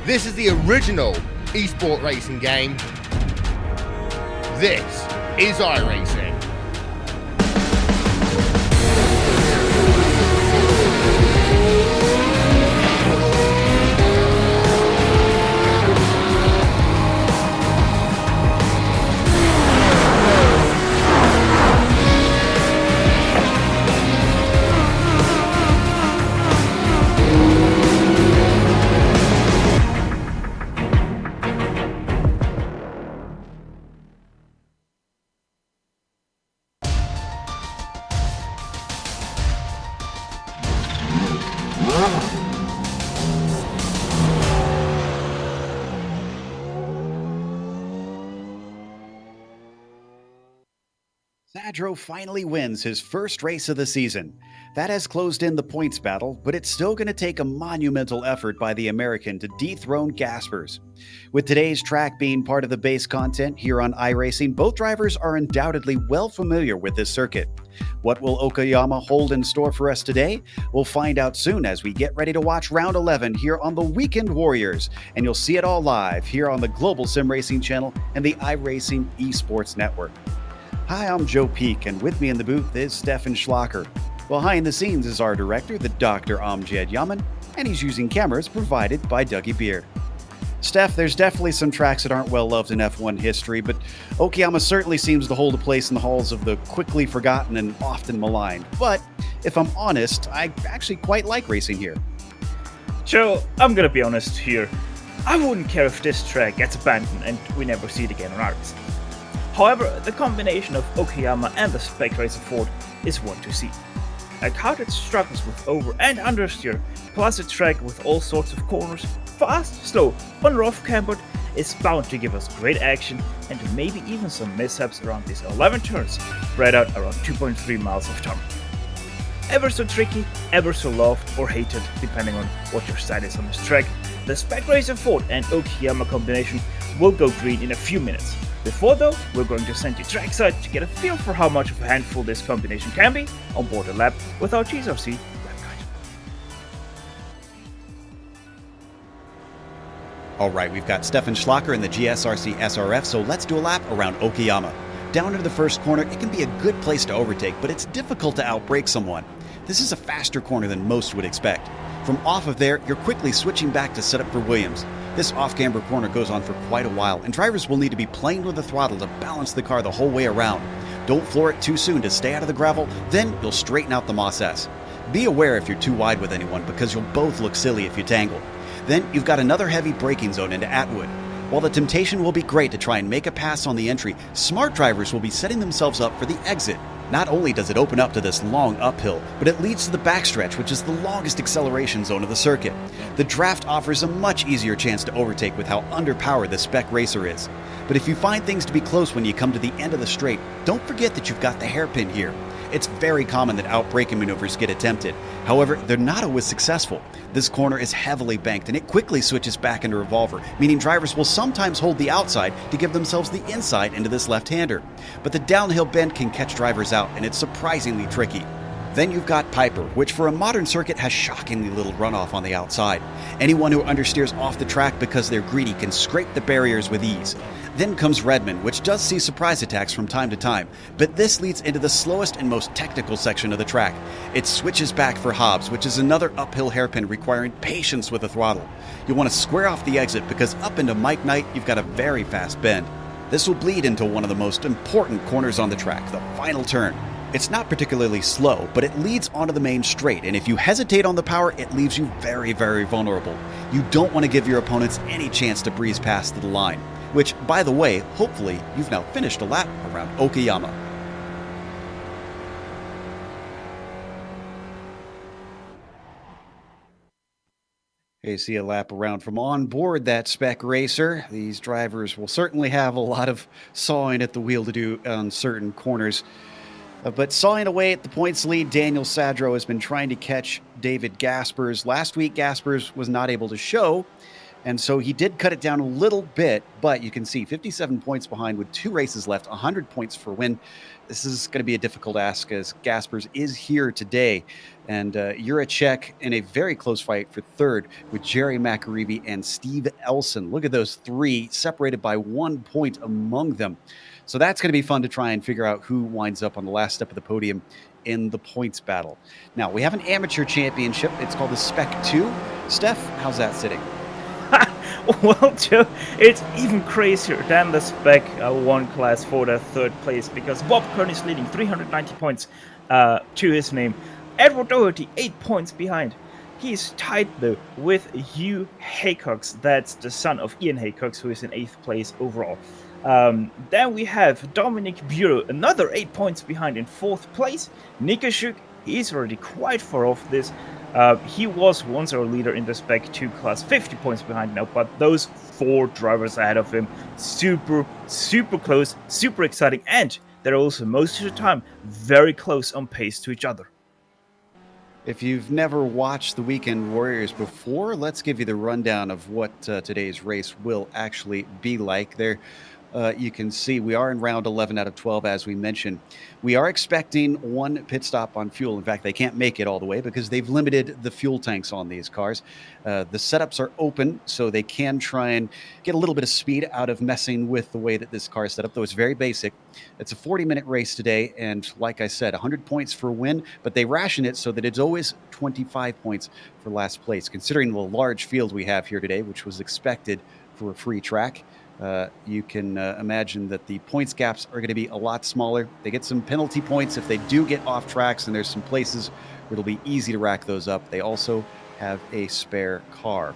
This is the original esport racing game. This is iRacing. Sadro finally wins his first race of the season. That has closed in the points battle, but it's still going to take a monumental effort by the American to dethrone Gaspers. With today's track being part of the base content here on iRacing, both drivers are undoubtedly well familiar with this circuit. What will Okayama hold in store for us today? We'll find out soon as we get ready to watch Round 11 here on the Weekend Warriors, and you'll see it all live here on the Global Sim Racing channel and the iRacing Esports Network. Hi, I'm Joe Peak, and with me in the booth is Stefan Schlacker. Behind the scenes is our director, the Dr. Amjad Yaman, and he's using cameras provided by Dougie Beer. Steph, there's definitely some tracks that aren't well loved in F1 history, but Okayama certainly seems to hold a place in the halls of the quickly forgotten and often maligned. But if I'm honest, I actually quite like racing here. Joe, I'm gonna be honest here. I wouldn't care if this track gets abandoned and we never see it again on iRacing. However, the combination of Okayama and the Spec Racer Ford is one to see. A car that struggles with over and understeer, plus a track with all sorts of corners, fast, slow, on rough cambered, is bound to give us great action and maybe even some mishaps around these 11 turns, spread out around 2.3 miles of tarmac. Ever so tricky, ever so loved or hated, depending on what your style is on this track, the Spec Racer Ford and Okayama combination will go green in a few minutes. Before though, we're going to send you trackside to get a feel for how much of a handful this combination can be on board the lap with our GSRC lap guide. Alright, we've got Stefan Schlacker in the GSRC SRF, so let's do a lap around Okayama. Down into the first corner, it can be a good place to overtake, but it's difficult to outbrake someone. This is a faster corner than most would expect. From off of there, you're quickly switching back to set up for Williams. This off-camber corner goes on for quite a while, and drivers will need to be playing with the throttle to balance the car the whole way around. Don't floor it too soon to stay out of the gravel, then you'll straighten out the Moss S. Be aware if you're too wide with anyone, because you'll both look silly if you tangle. Then you've got another heavy braking zone into Atwood. While the temptation will be great to try and make a pass on the entry, smart drivers will be setting themselves up for the exit. Not only does it open up to this long uphill, but it leads to the backstretch, which is the longest acceleration zone of the circuit. The draft offers a much easier chance to overtake with how underpowered the Spec Racer is. But if you find things to be close when you come to the end of the straight, don't forget that you've got the hairpin here. It's very common that outbraking maneuvers get attempted. However, they're not always successful. This corner is heavily banked and it quickly switches back into revolver, meaning drivers will sometimes hold the outside to give themselves the inside into this left-hander. But the downhill bend can catch drivers out and it's surprisingly tricky. Then you've got Piper, which for a modern circuit has shockingly little runoff on the outside. Anyone who understeers off the track because they're greedy can scrape the barriers with ease. Then comes Redmond, which does see surprise attacks from time to time, but this leads into the slowest and most technical section of the track. It switches back for Hobbs, which is another uphill hairpin requiring patience with the throttle. You want to square off the exit because up into Mike Knight, you've got a very fast bend. This will bleed into one of the most important corners on the track, the final turn. It's not particularly slow, but it leads onto the main straight, and if you hesitate on the power, it leaves you very, very vulnerable. You don't want to give your opponents any chance to breeze past to the line. Which, by the way, hopefully you've now finished a lap around Okayama. You see a lap around from on board that Spec Racer. These drivers will certainly have a lot of sawing at the wheel to do on certain corners. But sawing away at the points lead, Daniel Sadro has been trying to catch David Gaspers. Last week, Gaspers was not able to show And so he did cut it down a little bit, but you can see 57 points behind with 2 races left, 100 points for win. This is going to be a difficult ask as Gaspers is here today. And Juracek in a very close fight for third with Jerry McAreevy and Steve Elson. Look at those 3 separated by 1 point among them. So that's going to be fun to try and figure out who winds up on the last step of the podium in the points battle. Now, we have an amateur championship. It's called the Spec 2. Steph, how's that sitting? Well, Joe, it's even crazier than the Spec 1 class for the third place, because Bob Kern is leading 390 points to his name. Edward Doherty 8 points behind. He's tied though with Hugh Haycox, that's the son of Ian Haycox, who is in 8th place overall. Then we have Dominic Bureau, another 8 points behind in 4th place. Nikashuk, he's already quite far off this. He was once our leader in the Spec 2 class, 50 points behind now, but those 4 drivers ahead of him, super close, super exciting, and they're also most of the time very close on pace to each other. If you've never watched the Weekend Warriors before, let's give you the rundown of what today's race will actually be like. There, you can see we are in round 11 out of 12, as we mentioned. We are expecting 1 pit stop on fuel. In fact, they can't make it all the way because they've limited the fuel tanks on these cars. The setups are open, so they can try and get a little bit of speed out of messing with the way that this car is set up, though it's very basic. It's a 40-minute race today, and like I said, 100 points for a win, but they ration it so that it's always 25 points for last place. Considering the large field we have here today, which was expected for a free track, you can imagine that the points gaps are going to be a lot smaller. They get some penalty points if they do get off tracks, and there's some places where it'll be easy to rack those up. They also have a spare car.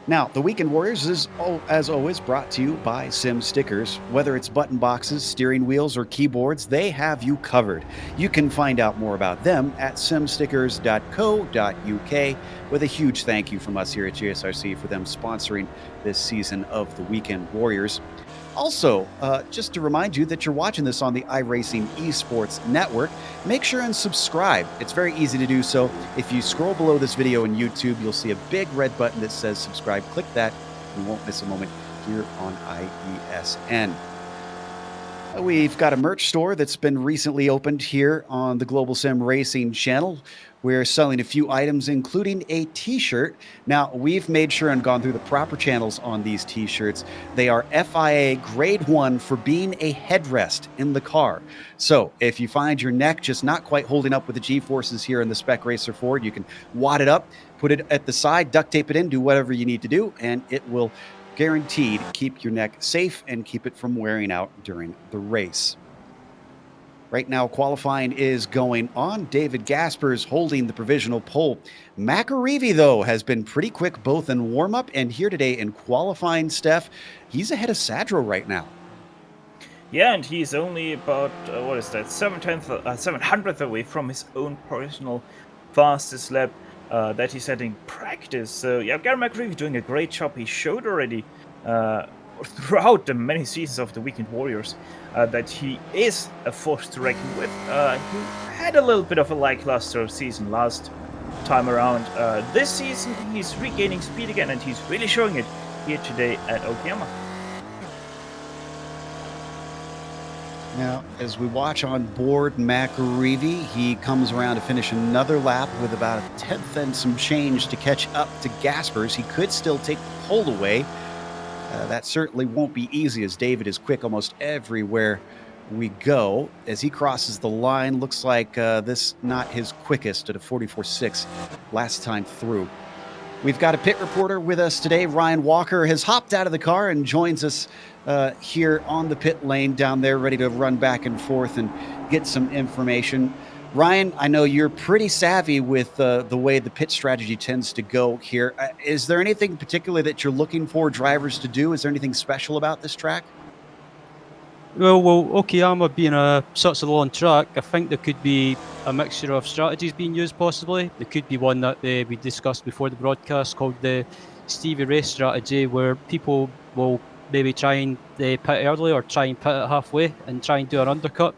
Now, the Weekend Warriors is, as always, brought to you by Sim Stickers. Whether it's button boxes, steering wheels, or keyboards, they have you covered. You can find out more about them at simstickers.co.uk, with a huge thank you from us here at GSRC for them sponsoring this season of the Weekend Warriors. Also, just to remind you that you're watching this on the iRacing Esports Network, make sure and subscribe. It's very easy to do so. If you scroll below this video on YouTube, you'll see a big red button that says subscribe. Click that. You won't miss a moment here on IESN. We've got a merch store that's been recently opened here on the Global Sim Racing channel. We're selling a few items, including a t-shirt. Now, we've made sure and gone through the proper channels on these t-shirts. They are FIA Grade 1 for being a headrest in the car. So if you find your neck just not quite holding up with the G-forces here in the Spec Racer Ford, you can wad it up, put it at the side, duct tape it in, do whatever you need to do, and it will guaranteed keep your neck safe and keep it from wearing out during the race. Right now, qualifying is going on. David Gaspers holding the provisional pole. McAreevy, though, has been pretty quick both in warm-up and here today in qualifying, Steph. He's ahead of Sadro right now. Yeah, and he's only about, 700th away from his own personal fastest lap that he's had in practice. So, yeah, Gary McAreevy doing a great job. He showed already throughout the many seasons of the Weekend Warriors that he is a force to reckon with. He had a little bit of a lackluster season last time around. This season, he's regaining speed again, and he's really showing it here today at Okayama. Now, as we watch on board McAreevy, he comes around to finish another lap with about a 10th and some change to catch up to Gaspers. He could still take the pole away. That certainly won't be easy, as David is quick almost everywhere we go. As he crosses the line, looks like this not his quickest at a 44.6 last time through. We've got a pit reporter with us today. Ryan Walker has hopped out of the car and joins us here on the pit lane down there, ready to run back and forth and get some information. Ryan, I know you're pretty savvy with the way the pit strategy tends to go here. Is there anything particular that you're looking for drivers to do? Is there anything special about this track? Well, Okayama being such a long track, I think there could be a mixture of strategies being used possibly. There could be one that we discussed before the broadcast called the Stevie Race strategy, where people will maybe try and pit early or try and pit it halfway and try and do an undercut.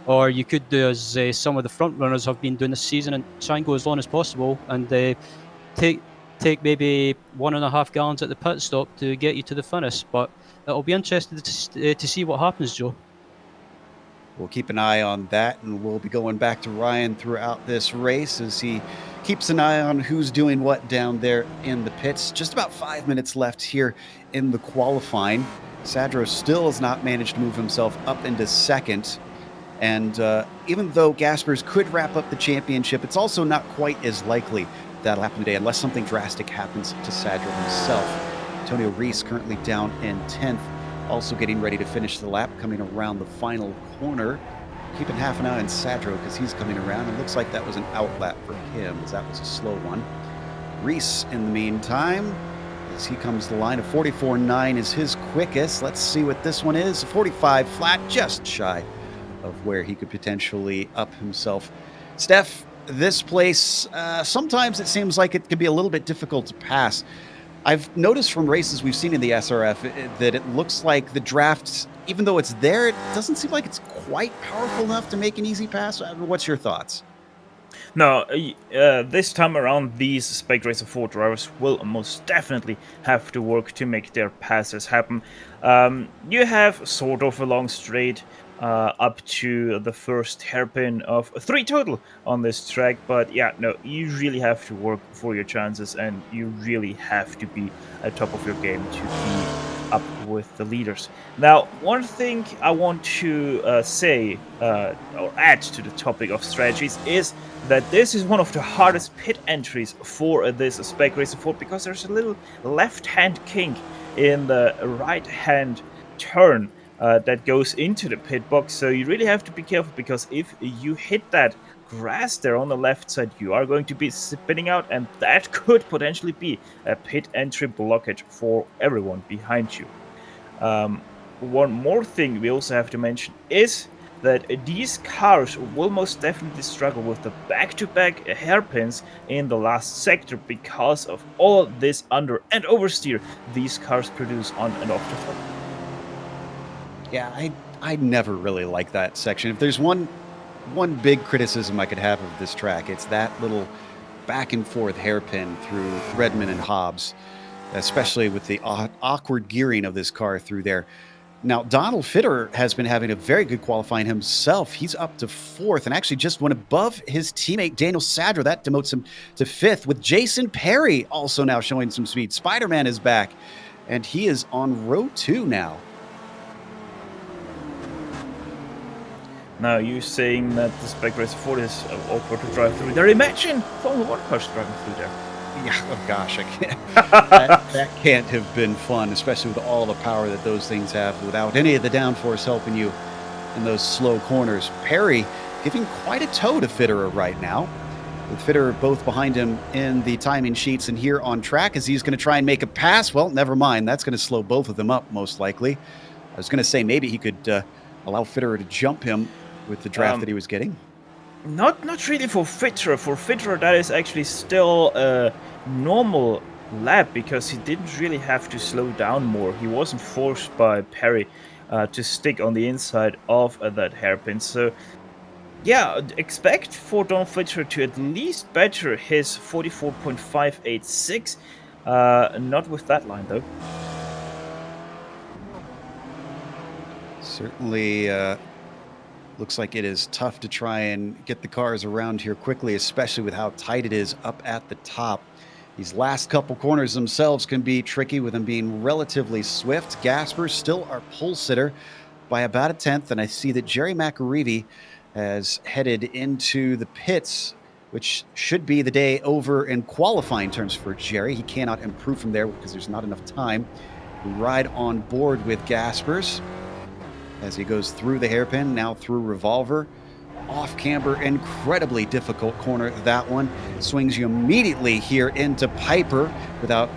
Or you could do as some of the front runners have been doing this season and try and go as long as possible and take take maybe 1.5 gallons at the pit stop to get you to the finish. But it'll be interesting to see what happens, Joe. We'll keep an eye on that, and we'll be going back to Ryan throughout this race as he keeps an eye on who's doing what down there in the pits. Just about 5 minutes left here in the qualifying. Sadro still has not managed to move himself up into second. And even though Gaspers could wrap up the championship, it's also not quite as likely that'll happen today unless something drastic happens to Sadro himself. Antonio Reese currently down in 10th. Also getting ready to finish the lap, coming around the final corner. Keeping half an eye on Sadro because he's coming around. It looks like that was an out lap for him, as that was a slow one. Reese, in the meantime, as he comes to the line, a 44.9 is his quickest. Let's see what this one is. 45 flat, just shy of where he could potentially up himself. Steph, this place, sometimes it seems like it can be a little bit difficult to pass. I've noticed from races we've seen in the SRF that it looks like the draft, even though it's there, it doesn't seem like it's quite powerful enough to make an easy pass. What's your thoughts? No, this time around, these Spec Racer 4 drivers will most definitely have to work to make their passes happen. You have sort of a long straight up to the first hairpin of 3 total on this track, but yeah, no, you really have to work for your chances, and you really have to be at top of your game to be up with the leaders. Now, one thing I want to say or add to the topic of strategies is that this is one of the hardest pit entries for this Spec Racer 4 because there's a little left-hand kink in the right-hand turn that goes into the pit box, so you really have to be careful because if you hit that grass there on the left side, you are going to be spinning out, and that could potentially be a pit entry blockage for everyone behind you. One more thing we also have to mention is that these cars will most definitely struggle with the back-to-back hairpins in the last sector because of all this under and oversteer these cars produce on and off the top. Yeah, I never really like that section. If there's one big criticism I could have of this track, it's that little back and forth hairpin through Redmond and Hobbs, especially with the awkward gearing of this car through there. Now, Donald Fitter has been having a very good qualifying himself. He's up to 4th and actually just went above his teammate Daniel Sadro. That demotes him to 5th, with Jason Perry also now showing some speed. Spider-Man is back, and he is on row 2 now. Now, you saying that the Spec Racer 4 is awkward to drive through there. Imagine Formula 1 cars driving through there. Yeah, oh gosh, I can't. that can't have been fun, especially with all the power that those things have without any of the downforce helping you in those slow corners. Perry giving quite a tow to Fitterer right now, with Fitterer both behind him in the timing sheets and here on track as he's going to try and make a pass. Well, never mind. That's going to slow both of them up, most likely. I was going to say maybe he could allow Fitterer to jump him with the draft that he was getting. Not really for Fitterer. For Fitterer, that is actually still a normal lap because he didn't really have to slow down more. He wasn't forced by Perry to stick on the inside of that hairpin. So, yeah, expect for Don Fitterer to at least better his 44.586. Not with that line, though. Certainly looks like it is tough to try and get the cars around here quickly, especially with how tight it is up at the top. These last couple corners themselves can be tricky with them being relatively swift. Gasper still our pole sitter by about a 10th, and I see that Jerry McAreevy has headed into the pits, which should be the day over in qualifying terms for Jerry. He cannot improve from there because there's not enough time. We ride on board with Gaspers as he goes through the hairpin, now through Revolver. Off camber, incredibly difficult corner, that one. Swings you immediately here into Piper without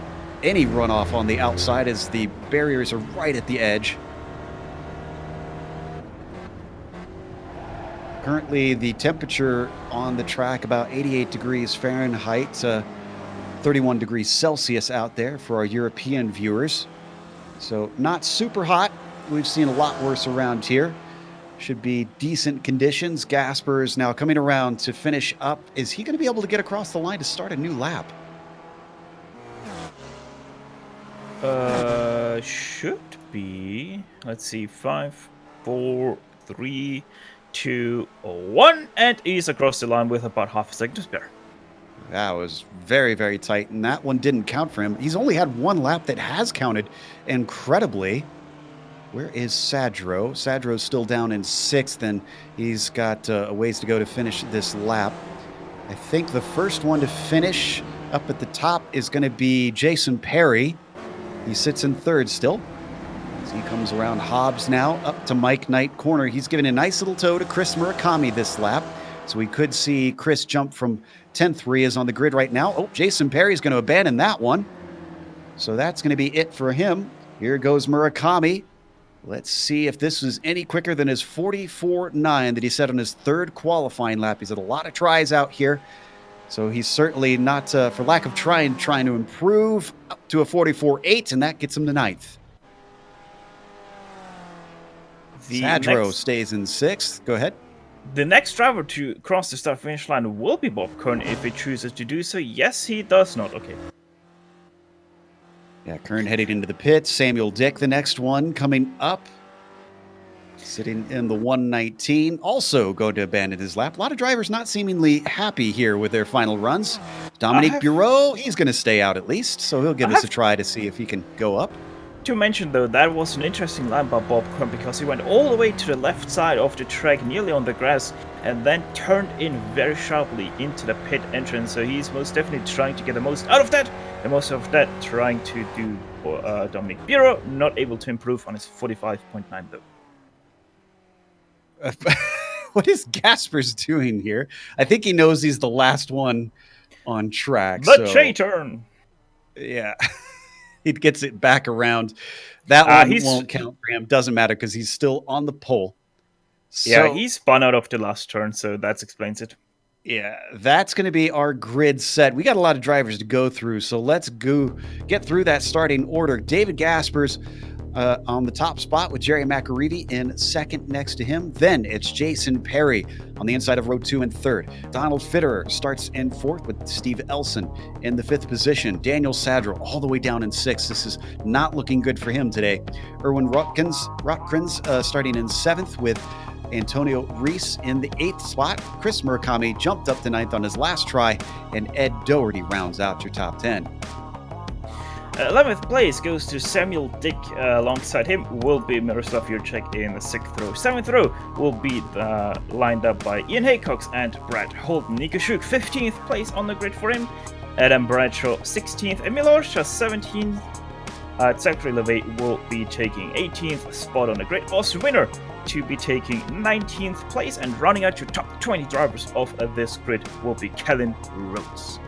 any runoff on the outside as the barriers are right at the edge. Currently, the temperature on the track about 88 degrees Fahrenheit, 31 degrees Celsius out there for our European viewers. So not super hot. We've seen a lot worse around here. Should be decent conditions. Gasper's now coming around to finish up. Is he going to be able to get across the line to start a new lap? Should be. Let's see. 5, 4, 3, 2, 1, and he's across the line with about half a second to spare. That was very, very tight, and that one didn't count for him. He's only had one lap that has counted, incredibly. Where is Sadro? Sadro's still down in 6th, and he's got a ways to go to finish this lap. I think the first one to finish up at the top is going to be Jason Perry. He sits in 3rd still. As he comes around Hobbs now, up to Mike Knight corner. He's giving a nice little tow to Chris Murakami this lap. So we could see Chris jump from 10th, where he is on the grid right now. Oh, Jason Perry's going to abandon that one. So that's going to be it for him. Here goes Murakami. Let's see if this was any quicker than his 44.9 that he set on his 3rd qualifying lap. He's had a lot of tries out here. So he's certainly not, for lack of trying to improve, up to a 44.8, and that gets him to 9th. Sadro stays in 6th. Go ahead. The next driver to cross the start-finish line will be Bob Kern if he chooses to do so. Yes, he does not. Okay. Yeah, Kern heading into the pits. Samuel Dick, the next one, coming up. Sitting in the 119. Also going to abandon his lap. A lot of drivers not seemingly happy here with their final runs. Dominique Bureau, he's going to stay out at least, so he'll give us a try to see if he can go up. To mention, though, that was an interesting line by Bob Kern because he went all the way to the left side of the track, nearly on the grass, and then turned in very sharply into the pit entrance. So he's most definitely trying to get the most out of that, and most of that trying to do Dominic Bureau, not able to improve on his 45.9 though. What is Gaspers doing here? I think he knows he's the last one on track. The J-turn! Yeah. He gets it back around. That one won't count for him. Doesn't matter because he's still on the pole. So, yeah, he spun out of the last turn, so that explains it. Yeah, that's going to be our grid set. We got a lot of drivers to go through, so let's go get through that starting order. David Gaspers on the top spot with Jerry McAreevy in 2nd next to him. Then it's Jason Perry on the inside of row 2 and 3rd. Donald Fitterer starts in 4th with Steve Elson in the 5th position. Daniel Sadro all the way down in 6th. This is not looking good for him today. Erwin Rotkins starting in 7th with Antonio Reese in the 8th spot. Chris Murakami jumped up to 9th on his last try, and Ed Doherty rounds out your top 10. 11th place goes to Samuel Dick. Alongside him will be Miroslav Jurček in the 6th row. 7th row will be lined up by Ian Haycox and Brad Holden. Nico Schuck, 15th place on the grid for him. Adam Bradshaw, 16th. Emil Orsha, 17th. Zachary LeVay will be taking 18th spot on the grid. Austin Winner to be taking 19th place. And running out your top 20 drivers of this grid will be Kellen Rhodes.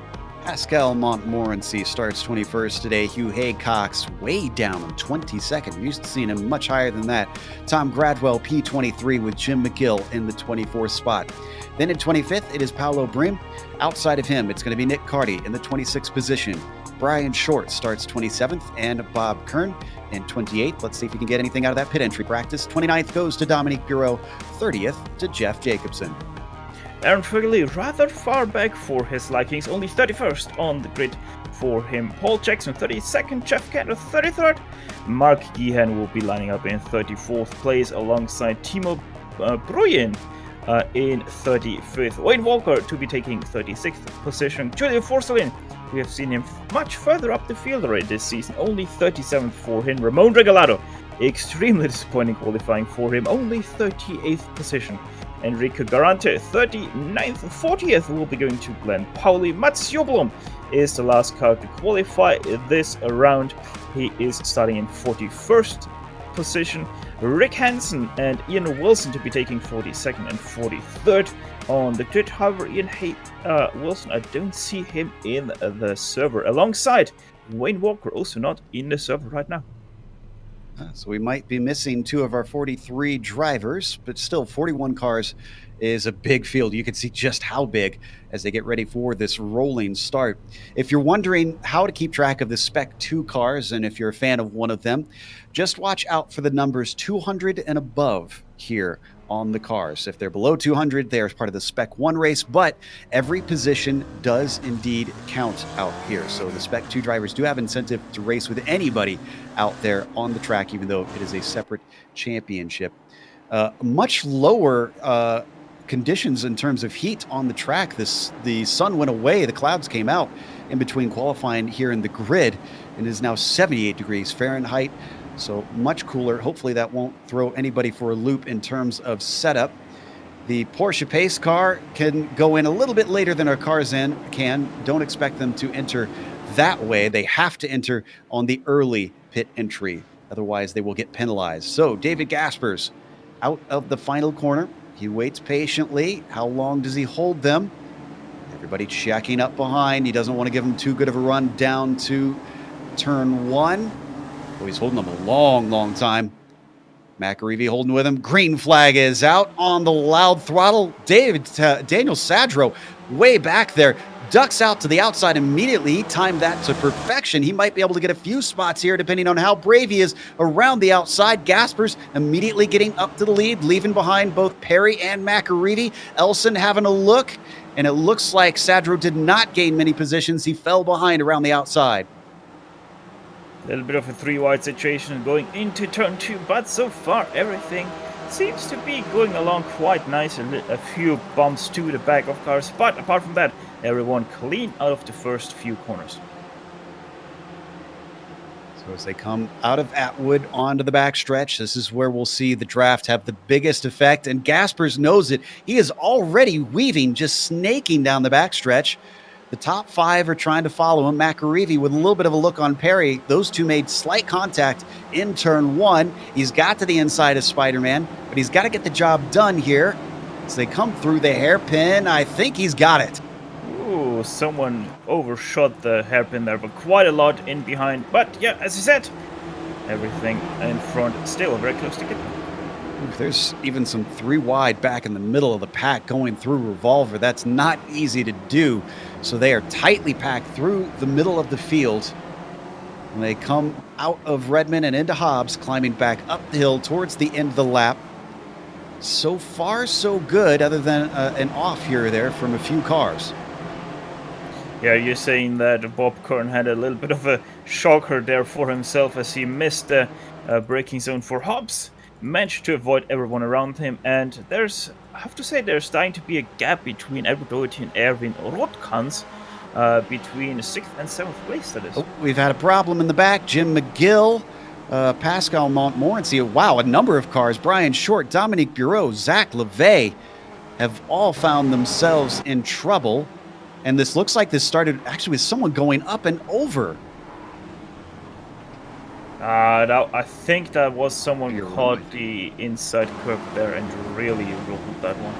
Pascal Montmorency starts 21st today. Hugh Haycox way down on 22nd. We're used to seeing him much higher than that. Tom Gradwell, P23, with Jim McGill in the 24th spot. Then in 25th, it is Paolo Brim. Outside of him, it's going to be Nick Carty in the 26th position. Brian Short starts 27th, and Bob Kern in 28th. Let's see if we can get anything out of that pit entry practice. 29th goes to Dominique Bureau. 30th to Jeff Jacobson. Aaron Frigley rather far back for his likings, only 31st on the grid for him. Paul Jackson 32nd, Jeff Cantor 33rd. Mark Geehan will be lining up in 34th place alongside Timo Bruyin in 35th. Wayne Walker to be taking 36th position. Julio Forcelin, we have seen him much further up the field already this season, only 37th for him. Ramon Regalado, extremely disappointing qualifying for him, only 38th position. Enrico Garante, 39th. 40th will be going to Glenn Pauli. Mats Joblom is the last car to qualify this round. He is starting in 41st position. Rick Hansen and Ian Wilson to be taking 42nd and 43rd on the grid. However, Wilson, I don't see him in the server. Alongside Wayne Walker, also not in the server right now. So we might be missing 2 of our 43 drivers, but still 41 cars is a big field. You can see just how big as they get ready for this rolling start. If you're wondering how to keep track of the Spec 2 cars, and if you're a fan of one of them, just watch out for the numbers 200 and above here on the cars. If they're below 200, they are part of the Spec 1 race, but every position does indeed count out here. So the Spec 2 drivers do have incentive to race with anybody out there on the track, even though it is a separate championship. Much lower conditions in terms of heat on the track. The sun went away, the clouds came out in between qualifying here in the grid, and it is now 78 degrees Fahrenheit. So much cooler. Hopefully that won't throw anybody for a loop in terms of setup. The Porsche pace car can go in a little bit later than our cars can. Don't expect them to enter that way. They have to enter on the early pit entry. Otherwise, they will get penalized. So David Gaspers out of the final corner. He waits patiently. How long does he hold them? Everybody checking up behind. He doesn't want to give them too good of a run down to turn 1. Oh, he's holding them a long time. McAreevy holding with him. Green flag is out on the loud throttle. Daniel Sadro way back there. Ducks out to the outside immediately. He timed that to perfection. He might be able to get a few spots here depending on how brave he is around the outside. Gaspers immediately getting up to the lead, leaving behind both Perry and McAreevy. Elson having a look, and it looks like Sadro did not gain many positions. He fell behind around the outside. A little bit of a 3-wide situation going into turn 2, but so far everything seems to be going along quite nice. A few bumps to the back of cars, but apart from that, everyone clean out of the first few corners. So as they come out of Atwood onto the backstretch, this is where we'll see the draft have the biggest effect, and Gaspers knows it. He is already weaving, just snaking down the backstretch. The top 5 are trying to follow him. McAreevy with a little bit of a look on Perry. Those two made slight contact in turn 1. He's got to the inside of Spider-Man, but he's got to get the job done here. As they come through the hairpin, I think he's got it. Ooh, someone overshot the hairpin there, but quite a lot in behind. But yeah, as you said, everything in front still very close together. There's even some 3-wide back in the middle of the pack going through Revolver. That's not easy to do. So they are tightly packed through the middle of the field. And they come out of Redmond and into Hobbs, climbing back up the hill towards the end of the lap. So far, so good, other than an off here or there from a few cars. Yeah, you're saying that Bob Kern had a little bit of a shocker there for himself as he missed the braking zone for Hobbs. Managed to avoid everyone around him, and I have to say, there's starting to be a gap between Edward Doherty and Erwin Rotkans, between 6th and 7th place, that is. Oh, we've had a problem in the back. Jim McGill, Pascal Montmorency, wow, a number of cars. Brian Short, Dominique Bureau, Zach LeVay have all found themselves in trouble, and this looks like this started actually with someone going up and over. I think that was someone caught the inside curve there and really rolled that one.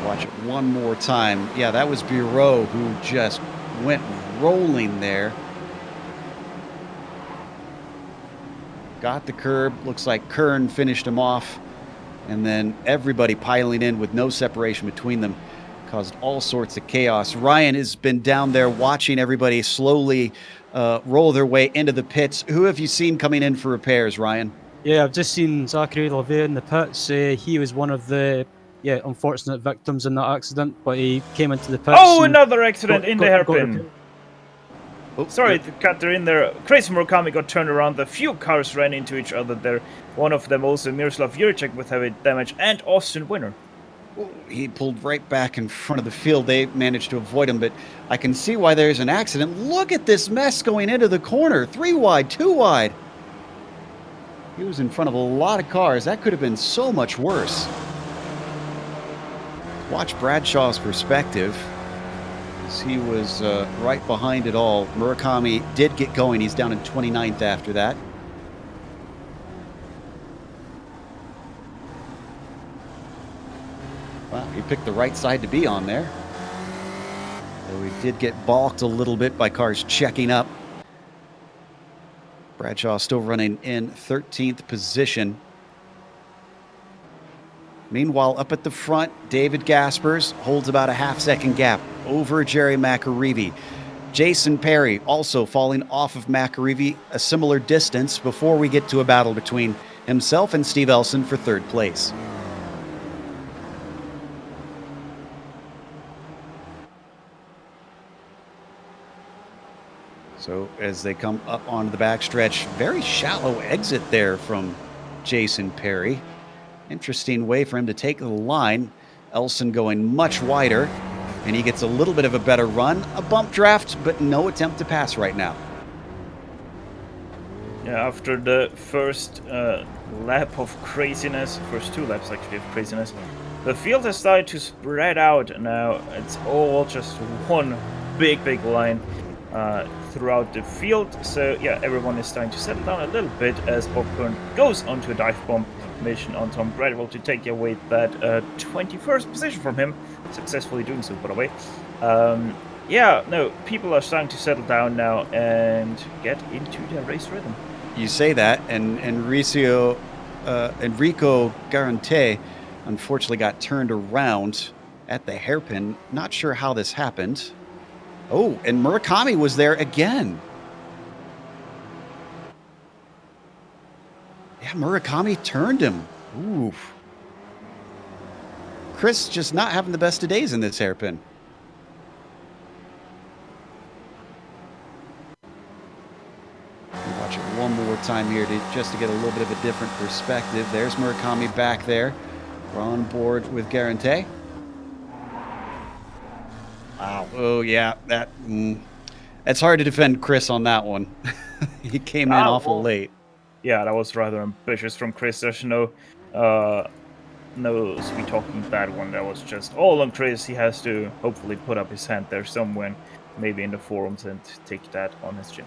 Watch it one more time. Yeah, that was Bureau who just went rolling there. Got the curb. Looks like Kern finished him off. And then everybody piling in with no separation between them caused all sorts of chaos. Ryan has been down there watching everybody slowly roll their way into the pits. Who have you seen coming in for repairs, Ryan? Yeah, I've just seen Zachary LeVay in the pits. He was one of the unfortunate victims in that accident, but he came into the pits. Oh, another accident in the hairpin. Sorry to cut her in there. Crazy Murakami got turned around. A few cars ran into each other there. One of them also Miroslav Juricek with heavy damage, and Austin Winner. He pulled right back in front of the field. They managed to avoid him, but I can see why there's an accident. Look at this mess going into the corner. 3 wide, 2 wide. He was in front of a lot of cars. That could have been so much worse. Watch Bradshaw's perspective. He was right behind it all. Murakami did get going. He's down in 29th after that. Wow, he picked the right side to be on there. Though he did get balked a little bit by cars checking up. Bradshaw still running in 13th position. Meanwhile, up at the front, David Gaspers holds about a half-second gap over Jerry McAreevy. Jason Perry also falling off of McAreevy a similar distance before we get to a battle between himself and Steve Elson for third place. So as they come up onto the backstretch, very shallow exit there from Jason Perry. Interesting way for him to take the line. Elson going much wider, and he gets a little bit of a better run. A bump draft, but no attempt to pass right now. Yeah, after the first lap of craziness, first 2 laps actually of craziness, the field has started to spread out now. It's all just one big line throughout the field. So yeah, everyone is starting to settle down a little bit as Bob Kern goes onto a dive bomb mission on Tom Bradwell to take away that 21st position from him, successfully doing so, by the way. Yeah, no, people are starting to settle down now and get into their race rhythm. You say that, and Enrico Garante unfortunately got turned around at the hairpin. Not sure how this happened. Oh, and Murakami was there again. Yeah, Murakami turned him. Ooh. Chris just not having the best of days in this hairpin. Watch it one more time here just to get a little bit of a different perspective. There's Murakami back there. We're on board with Garante. Wow. Oh, yeah. It's hard to defend Chris on that one. He came in awful late. Yeah, that was rather ambitious from Chris. There's no sweet talking that one. That was just all on Chris. He has to hopefully put up his hand there somewhere, maybe in the forums, and take that on his chin.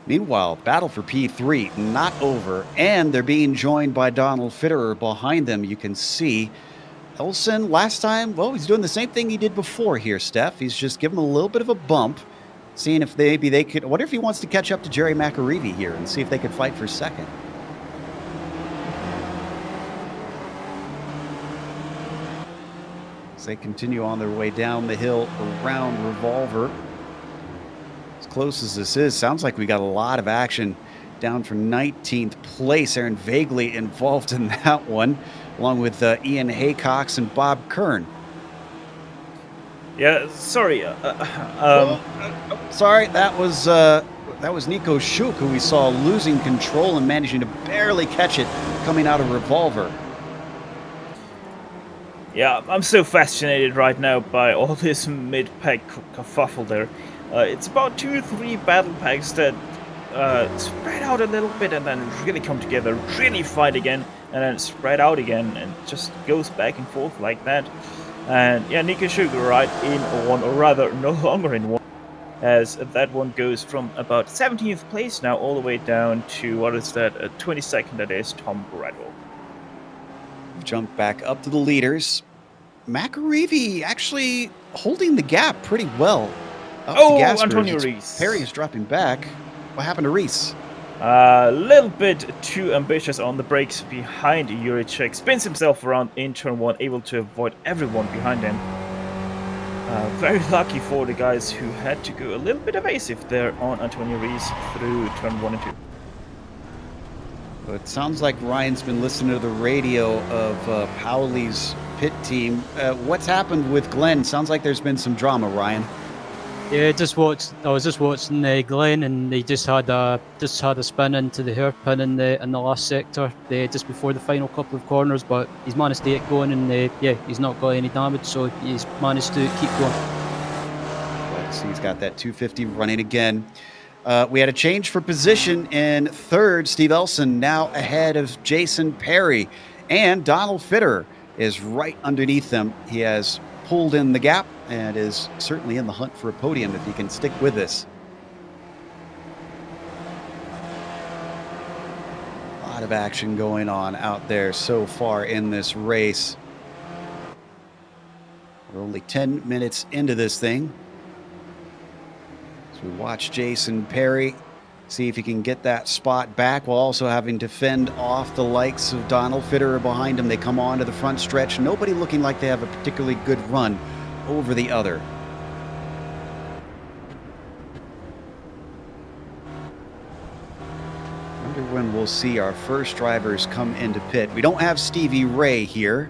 Meanwhile, battle for P3 not over, and they're being joined by Donald Fitterer behind them. You can see Elson last time, well, he's doing the same thing he did before here, Steph. He's just giving him a little bit of a bump, seeing if maybe they could, what if he wants to catch up to Jerry McAreevy here and see if they could fight for second. As they continue on their way down the hill around Revolver. As close as this is, sounds like we got a lot of action down from 19th place. Aaron Vaguely involved in that one, along with Ian Haycox and Bob Kern. Yeah, sorry. Sorry, that was Nico Schuch, who we saw losing control and managing to barely catch it coming out of Revolver. Yeah, I'm so fascinated right now by all this mid-pack kerfuffle there. It's about 2-3 battle packs that spread out a little bit and then really come together, really fight again, and then spread out again, and just goes back and forth like that. And yeah, Nico Schuch right in one, or rather no longer in one, as that one goes from about 17th place now all the way down to, what is that, 22nd, that is Tom Bradwell. Jump back up to the leaders. McAreevy actually holding the gap pretty well. Antonio Rees. Perry is dropping back. What happened to Rees? A little bit too ambitious on the brakes behind Juricek. Spins himself around in turn 1, able to avoid everyone behind him. Very lucky for the guys who had to go a little bit evasive there on Antonio Rees through turn 1 and 2. Well, it sounds like Ryan's been listening to the radio of Powley's pit team. What's happened with Glenn? Sounds like there's been some drama, Ryan. Yeah, I was just watching Glenn, and he just had a spin into the hairpin in the last sector just before the final couple of corners, but he's managed to get going, and he's not got any damage, so he's managed to keep going. So he's got that 250 running again. We had a change for position in third. Steve Elson now ahead of Jason Perry, and Donald Fitterer is right underneath them. He has pulled in the gap and is certainly in the hunt for a podium if he can stick with this. A lot of action going on out there so far in this race. We're only 10 minutes into this thing. So we watch Jason Perry see if he can get that spot back while also having to fend off the likes of Donald Fitterer behind him. They come on to the front stretch. Nobody looking like they have a particularly good run over the other. Wonder when we'll see our first drivers come into pit. We don't have Stevie Ray here,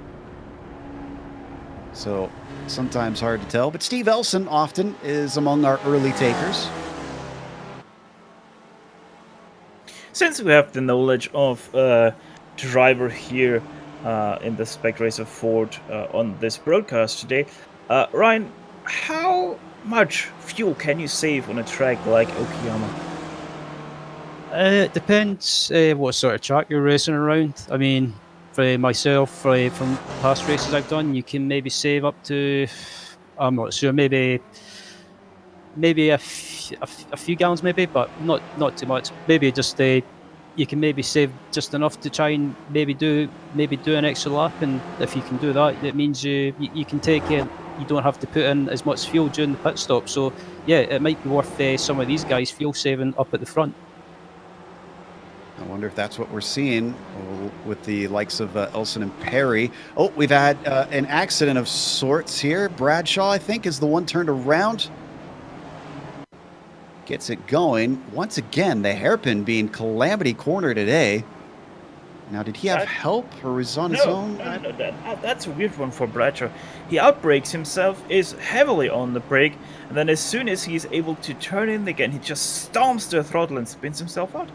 so sometimes hard to tell, but Steve Elson often is among our early takers. Since we have the knowledge of driver here in the Spec Racer Ford on this broadcast today, Ryan, how much fuel can you save on a track like Okayama? It depends what sort of track you're racing around. I mean, for myself, from past races I've done, you can maybe save up to, I'm not sure, maybe a few gallons, maybe, but not too much. Maybe just you can maybe save just enough to try and maybe do an extra lap, and if you can do that, it means you can take it. You don't have to put in as much fuel during the pit stop. So yeah, it might be worth some of these guys fuel saving up at the front. I wonder if that's what we're seeing with the likes of Elson and Perry. Oh, we've had an accident of sorts here. Bradshaw, I think, is the one turned around. Gets it going. Once again, the hairpin being calamity corner today. Now, did he have help or was on his own? No, that's a weird one for Bradshaw. He outbrakes himself, is heavily on the brake, and then as soon as he's able to turn in again, he just stomps the throttle and spins himself out.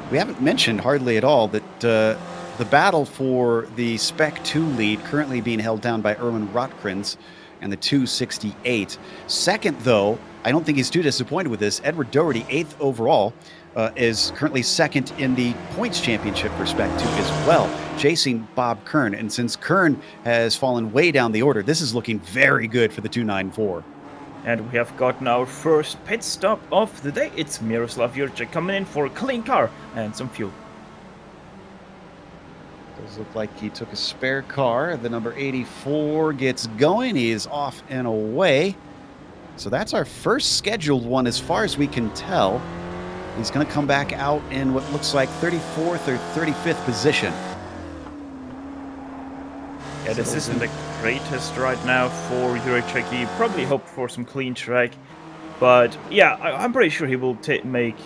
We haven't mentioned hardly at all that the battle for the Spec 2 lead currently being held down by Erwin Rotkrins and the 268. Second, though, I don't think he's too disappointed with this. Edward Doherty, 8th overall, is currently second in the points championship for Spec 2 as well, chasing Bob Kern. And since Kern has fallen way down the order, this is looking very good for the 294. And we have gotten our first pit stop of the day. It's Miroslav Jurczyk coming in for a clean car and some fuel. Does look like he took a spare car. The number 84 gets going. He is off and away. So that's our first scheduled one as far as we can tell. He's going to come back out in what looks like 34th or 35th position. Yeah, this isn't the greatest right now for Jurczyk. He probably hoped for some clean track. But yeah, I'm pretty sure he will make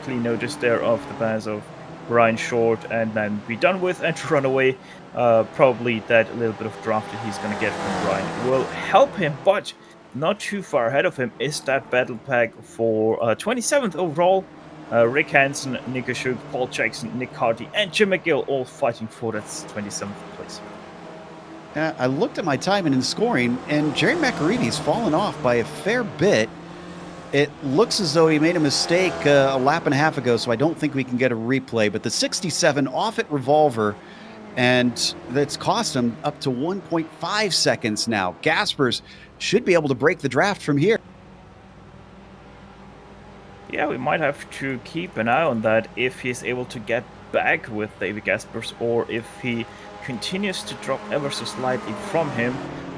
clean notice there of the pass of Ryan Short and then be done with and run away. Probably that little bit of draft that he's going to get from Ryan will help him, but not too far ahead of him is that battle pack for 27th overall. Rick Hansen, Nico Schuk, Paul Jackson, Nick Hardy, and Jim McGill all fighting for that 27th place. I looked at my timing and scoring, and Jerry McAreevy's fallen off by a fair bit. It looks as though he made a mistake a lap and a half ago, so I don't think we can get a replay. But the 67 off at Revolver, and that's cost him up to 1.5 seconds now. Gaspers should be able to break the draft from here. Yeah, we might have to keep an eye on that if he's able to get back with David Gaspers, or if he continues to drop ever so slightly from him.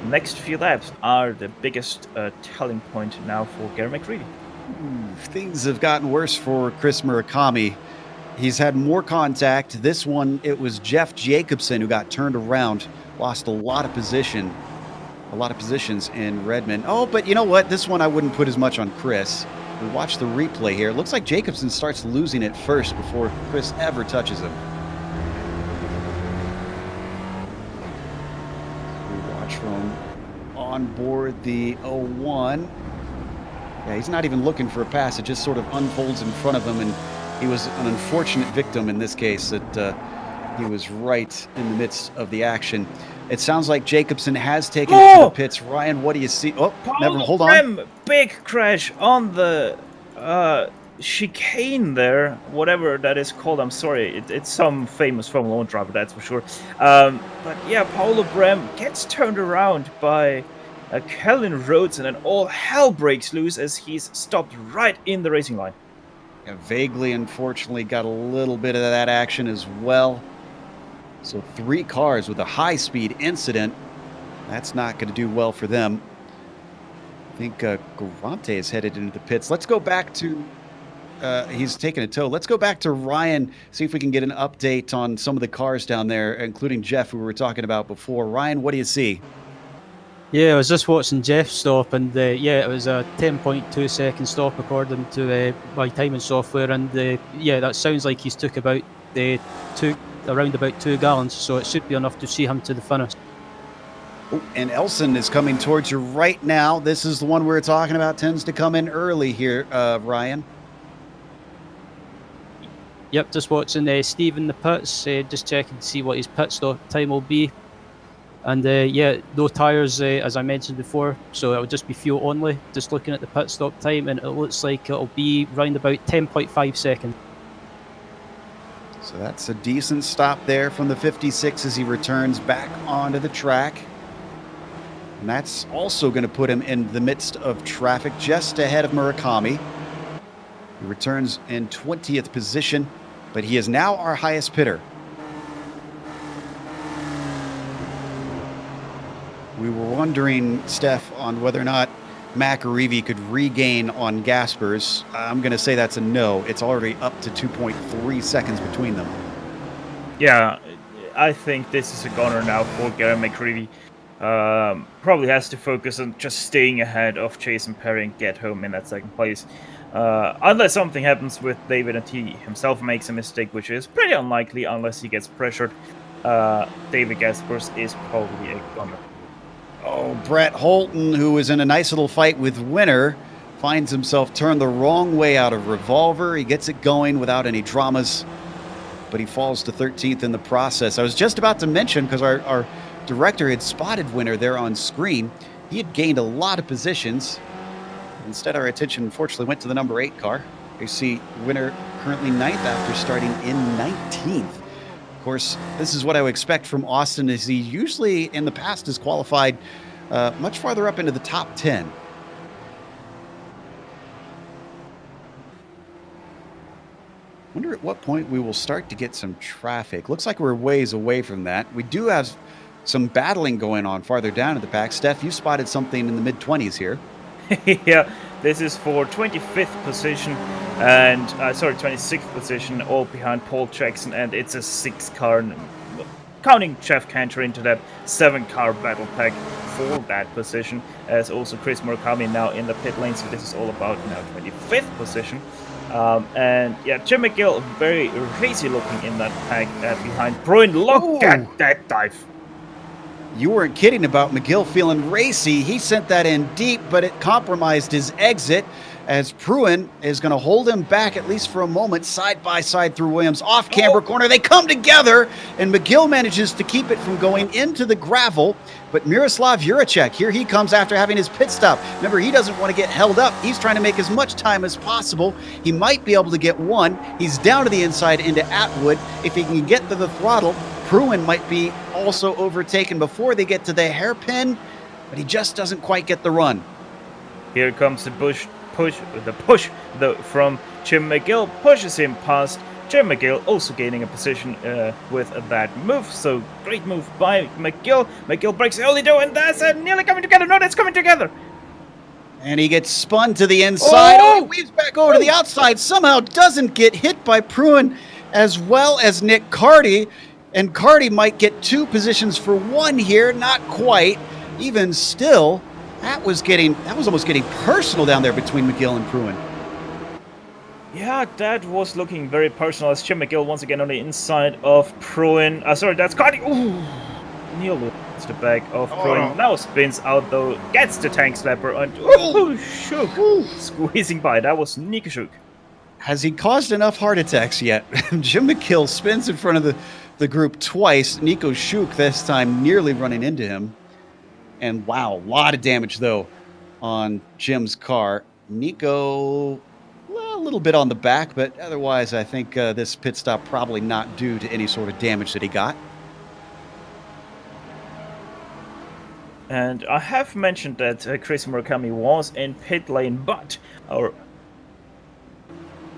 Next few laps are the biggest telling point now for Gary McCready. Things have gotten worse for Chris Murakami. He's had more contact. This one, it was Jeff Jacobson who got turned around, lost a lot of positions in Redmond. Oh, but you know what? This one I wouldn't put as much on Chris. We watch the replay here. It looks like Jacobson starts losing it first before Chris ever touches him. From on board the 01. Yeah, he's not even looking for a pass. It just sort of unfolds in front of him, and he was an unfortunate victim in this case that he was right in the midst of the action. It sounds like Jacobson has taken it to the pits. Ryan, what do you see? Oh, never. Hold on. Big crash on the chicane there, whatever that is called. I'm sorry, it's some famous Formula 1 driver, that's for sure. But yeah, Paulo Brem gets turned around by Kellen Rhodes, and then all hell breaks loose as he's stopped right in the racing line. Yeah, vaguely, unfortunately, got a little bit of that action as well. So 3 cars with a high-speed incident. That's not going to do well for them. I think Garante is headed into the pits. Let's go back to he's taking a tow. Let's go back to Ryan, see if we can get an update on some of the cars down there, including Jeff, who we were talking about before. Ryan, what do you see? Yeah, I was just watching Jeff stop, and yeah, it was a 10.2 second stop according to my timing software, and yeah, that sounds like he's took about two around about 2 gallons, so it should be enough to see him to the finish. Oh, and Elson is coming towards you right now. This is the one we're talking about. Tends to come in early here, Ryan. Yep, just watching Steve in the pits, just checking to see what his pit stop time will be. And yeah, no tyres, as I mentioned before, so it'll just be fuel only. Just looking at the pit stop time, and it looks like it'll be round about 10.5 seconds. So that's a decent stop there from the 56 as he returns back onto the track. And that's also going to put him in the midst of traffic just ahead of Murakami. He returns in 20th position, but he is now our highest pitter. We were wondering, Steph, on whether or not McAreevy could regain on Gaspers. I'm going to say that's a no. It's already up to 2.3 seconds between them. Yeah, I think this is a goner now for Gary McAreevy. Probably has to focus on just staying ahead of Jason Perry and get home in that second place. Unless something happens with David and he himself makes a mistake, which is pretty unlikely unless he gets pressured. David Gaspers is probably a goner. Oh, Brett Holton, who was in a nice little fight with Winner, finds himself turned the wrong way out of Revolver. He gets it going without any dramas, but he falls to 13th in the process. I was just about to mention, because our director had spotted Winner there on screen. He had gained a lot of positions. Instead, our attention unfortunately went to the number 8 car. You see Winner currently 9th after starting in 19th. Of course, this is what I would expect from Austin, as he usually in the past has qualified much farther up into the top 10. Wonder at what point we will start to get some traffic. Looks like we're ways away from that. We do have some battling going on farther down in the pack. Steph, you spotted something in the mid-20s here. Yeah, this is for 25th position and 26th position, all behind Paul Jackson, and it's a 6-car, counting Jeff Cantor into that 7-car battle pack for that position, as also Chris Murakami now in the pit lane. So this is all about now 25th position. And yeah, Jim McGill very racy looking in that pack behind Bruin. Look at that dive. You weren't kidding about McGill feeling racy. He sent that in deep, but it compromised his exit, as Pruin is going to hold him back at least for a moment, side by side through Williams. Off camber corner, they come together, and McGill manages to keep it from going into the gravel. But Miroslav Juracek, here he comes after having his pit stop. Remember, he doesn't want to get held up. He's trying to make as much time as possible. He might be able to get one. He's down to the inside into Atwood. If he can get to the throttle, Pruin might be also overtaken before they get to the hairpin, but he just doesn't quite get the run. Here comes the push from Jim McGill, pushes him past. Jim McGill also gaining a position with that move, so great move by McGill. McGill breaks early though, and that's nearly coming together. No, that's coming together. And he gets spun to the inside. Oh, he weaves back over to the outside. Somehow doesn't get hit by Pruin as well as Nick Carty. And Carty might get 2 positions for 1 here. Not quite. Even still, that was almost getting personal down there between McGill and Pruin. Yeah, that was looking very personal, as Jim McGill once again on the inside of Pruin. Sorry, that's Carty. Ooh, nearly to the back of Pruin. Now spins out though, gets the tank slapper, and shook. Squeezing by. That was Nico Shook. Has he caused enough heart attacks yet? Jim McGill spins in front of the group twice. Nico Shook this time nearly running into him. And wow, a lot of damage though on Jim's car. Nico, well, a little bit on the back, but otherwise I think this pit stop probably not due to any sort of damage that he got. And I have mentioned that Chris Murakami was in pit lane, but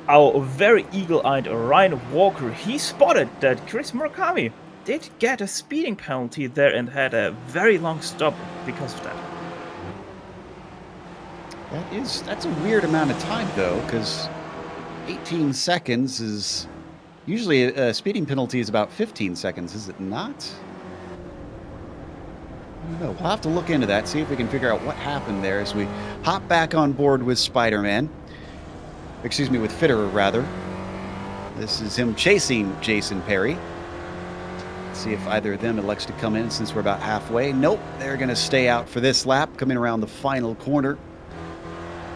our very eagle-eyed Ryan Walker, he spotted that Chris Murakami did get a speeding penalty there and had a very long stop because of that. That's a weird amount of time though, because 18 seconds is usually a speeding penalty is about 15 seconds, is it not? I don't know. We'll have to look into that, see if we can figure out what happened there as we hop back on board with Spider-Man. Excuse me, with Fitterer, rather. This is him chasing Jason Perry. Let's see if either of them elects to come in since we're about halfway. Nope, they're going to stay out for this lap, coming around the final corner.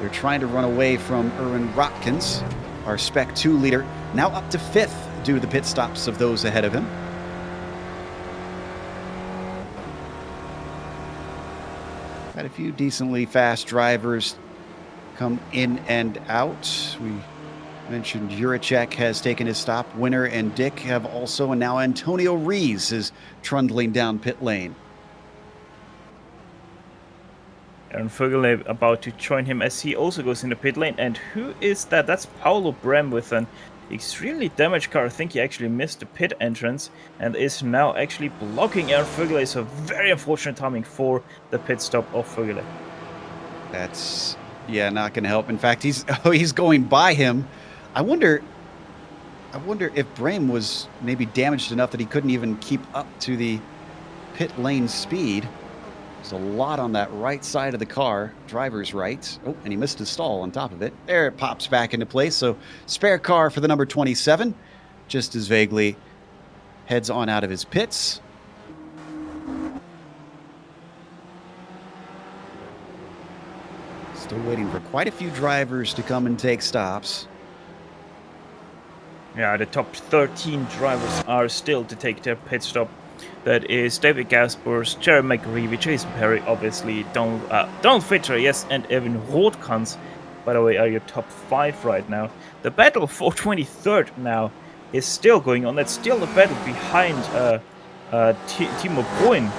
They're trying to run away from Erwin Rotkins, our Spec 2 leader, now up to 5th due to the pit stops of those ahead of him. Had a few decently fast drivers come in and out. We mentioned Juracek has taken his stop. Winner and Dick have also, and now Antonio Rees is trundling down pit lane. Aaron Vögele about to join him as he also goes in the pit lane. And who is that? That's Paulo Brem with an extremely damaged car. I think he actually missed the pit entrance and is now actually blocking Aaron Vögele. So very unfortunate timing for the pit stop of Vögele. That's, yeah, not going to help. In fact, he's going by him. I wonder if Brem was maybe damaged enough that he couldn't even keep up to the pit lane speed. There's a lot on that right side of the car, driver's right. Oh, and he missed his stall on top of it. There, it pops back into place. So spare car for the number 27, just as vaguely heads on out of his pits. Still waiting for quite a few drivers to come and take stops. Yeah, the top 13 drivers are still to take their pit stop. That is David Gaspers, Jerry McGreevy, Jason Perry, obviously, Donald Fitter, yes, and Evan Rotkans, by the way, are your top 5 right now. The battle for 23rd now is still going on. That's still the battle behind Timo Bruin,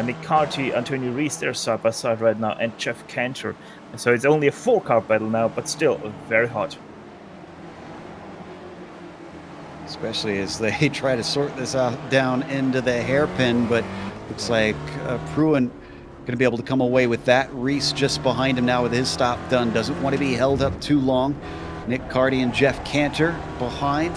Nick Carty, Antonio Rees, they're side by side right now, and Jeff Cantor. So it's only a 4-car battle now, but still very hot. Especially as they try to sort this out down into the hairpin, but looks like Pruin going to be able to come away with that. Reese just behind him now with his stop done. Doesn't want to be held up too long. Nick Carty and Jeff Cantor behind.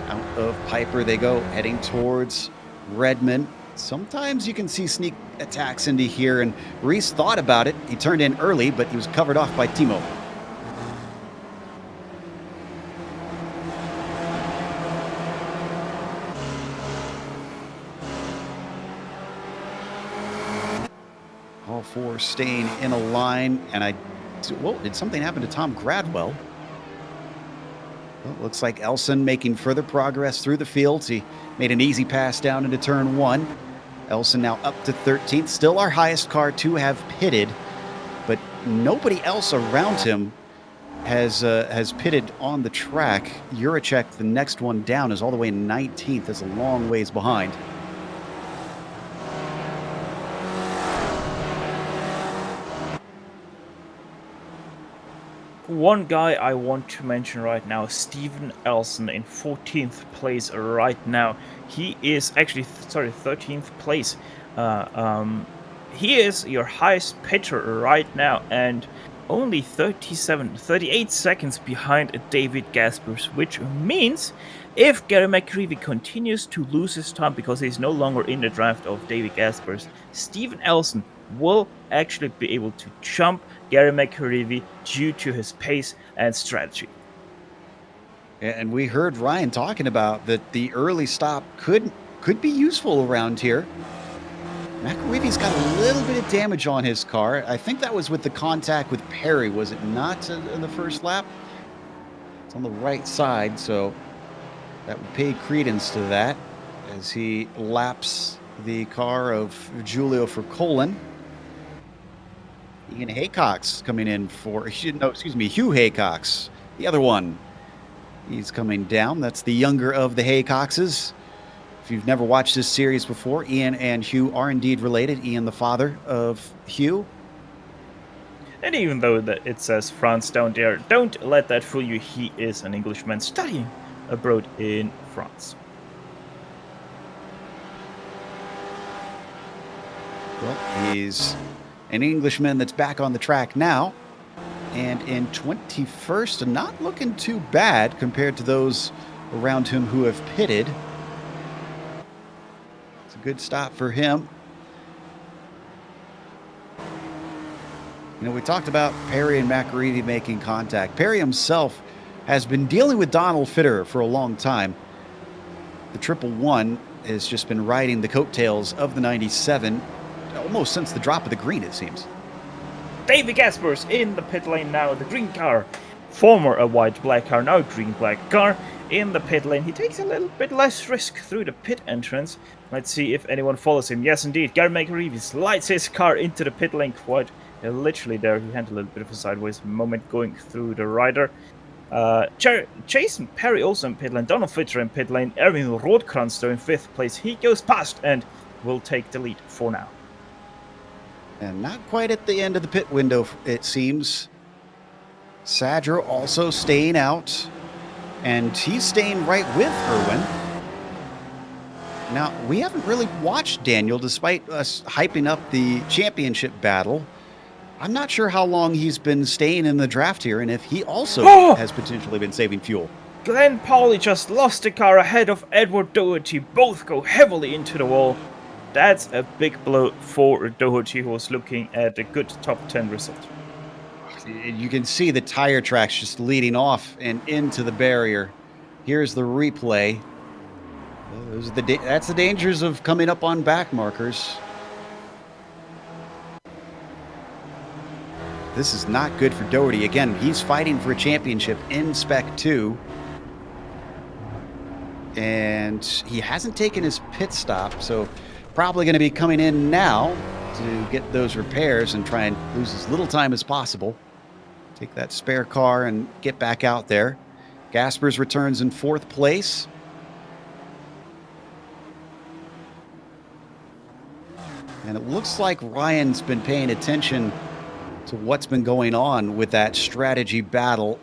Out of Piper they go, heading towards Redmond. Sometimes you can see sneak attacks into here, and Reese thought about it. He turned in early, but he was covered off by Timo. All 4 staying in a line, and whoa, did something happen to Tom Gradwell? Well, looks like Elson making further progress through the fields. He made an easy pass down into turn 1. Elson now up to 13th, still our highest car to have pitted, but nobody else around him has pitted on the track. Juracek, the next one down, is all the way in 19th. That's a long ways behind. One guy I want to mention right now, Steven Elson in 14th place right now. He is actually, 13th place. He is your highest pitter right now and only 38 seconds behind David Gaspers, which means if Gary McCreevy continues to lose his time because he's no longer in the draft of David Gaspers, Steven Elson will actually be able to jump Gary McCreevy due to his pace and strategy. And we heard Ryan talking about that the early stop could be useful around here. McCreevy's got a little bit of damage on his car. I think that was with the contact with Perry, was it not, in the first lap? It's on the right side, so that would pay credence to that as he laps the car of Giulio Fercolan. Ian Haycox coming in for, Hugh Haycox, the other one. He's coming down. That's the younger of the Haycoxes. If you've never watched this series before, Ian and Hugh are indeed related. Ian, the father of Hugh. And even though it says France down there, don't let that fool you. He is an Englishman studying abroad in France. Well, he's an Englishman that's back on the track now. And in 21st, and not looking too bad compared to those around him who have pitted. It's a good stop for him. You know, we talked about Perry and McAreevy making contact. Perry himself has been dealing with Donald Fitterer for a long time. The 111 has just been riding the coattails of the 97 almost since the drop of the green, it seems. Davey Gaspers in the pit lane now, the green car. Former a white-black car, now green-black car. In the pit lane, he takes a little bit less risk through the pit entrance. Let's see if anyone follows him. Yes, indeed, Gary McAreevy slides his car into the pit lane quite literally there. He had a little bit of a sideways moment going through the rider. Jason Perry also in pit lane, Donald Fitter in pit lane, Erwin Rothkranz though in 5th place. He goes past and will take the lead for now. And not quite at the end of the pit window, it seems. Sadro also staying out, and he's staying right with Irwin. Now, we haven't really watched Daniel, despite us hyping up the championship battle. I'm not sure how long he's been staying in the draft here, and if he also has potentially been saving fuel. Glenn Pauli just lost the car ahead of Edward Doherty. Both go heavily into the wall. That's a big blow for Doherty, who was looking at a good top 10 result. You can see the tire tracks just leading off and into the barrier. Here's the replay. That's the dangers of coming up on back markers. This is not good for Doherty. Again, he's fighting for a championship in Spec 2. And he hasn't taken his pit stop, so probably going to be coming in now to get those repairs and try and lose as little time as possible. Take that spare car and get back out there. Gaspers returns in 4th place. And it looks like Ryan's been paying attention to what's been going on with that strategy battle.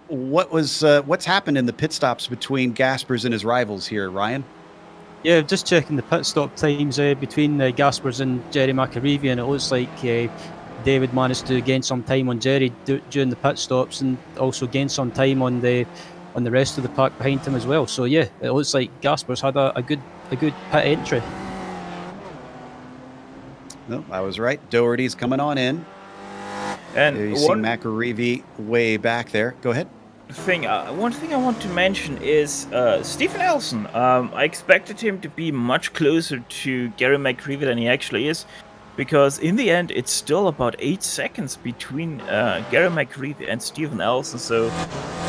What's happened in the pit stops between Gaspers and his rivals here, Ryan? Yeah, just checking the pit stop times between Gaspers and Jerry McAreevy, and it looks like David managed to gain some time on Jerry during the pit stops, and also gain some time on the rest of the pack behind him as well. So yeah, it looks like Gaspers had a good pit entry. No, I was right. Doherty's coming on in. And you see McAreevy way back there. Go ahead. One thing I want to mention is Stephen Elson. I expected him to be much closer to Gary McAreevy than he actually is, because in the end it's still about 8 seconds between Gary McAreevy and Stephen Elson. So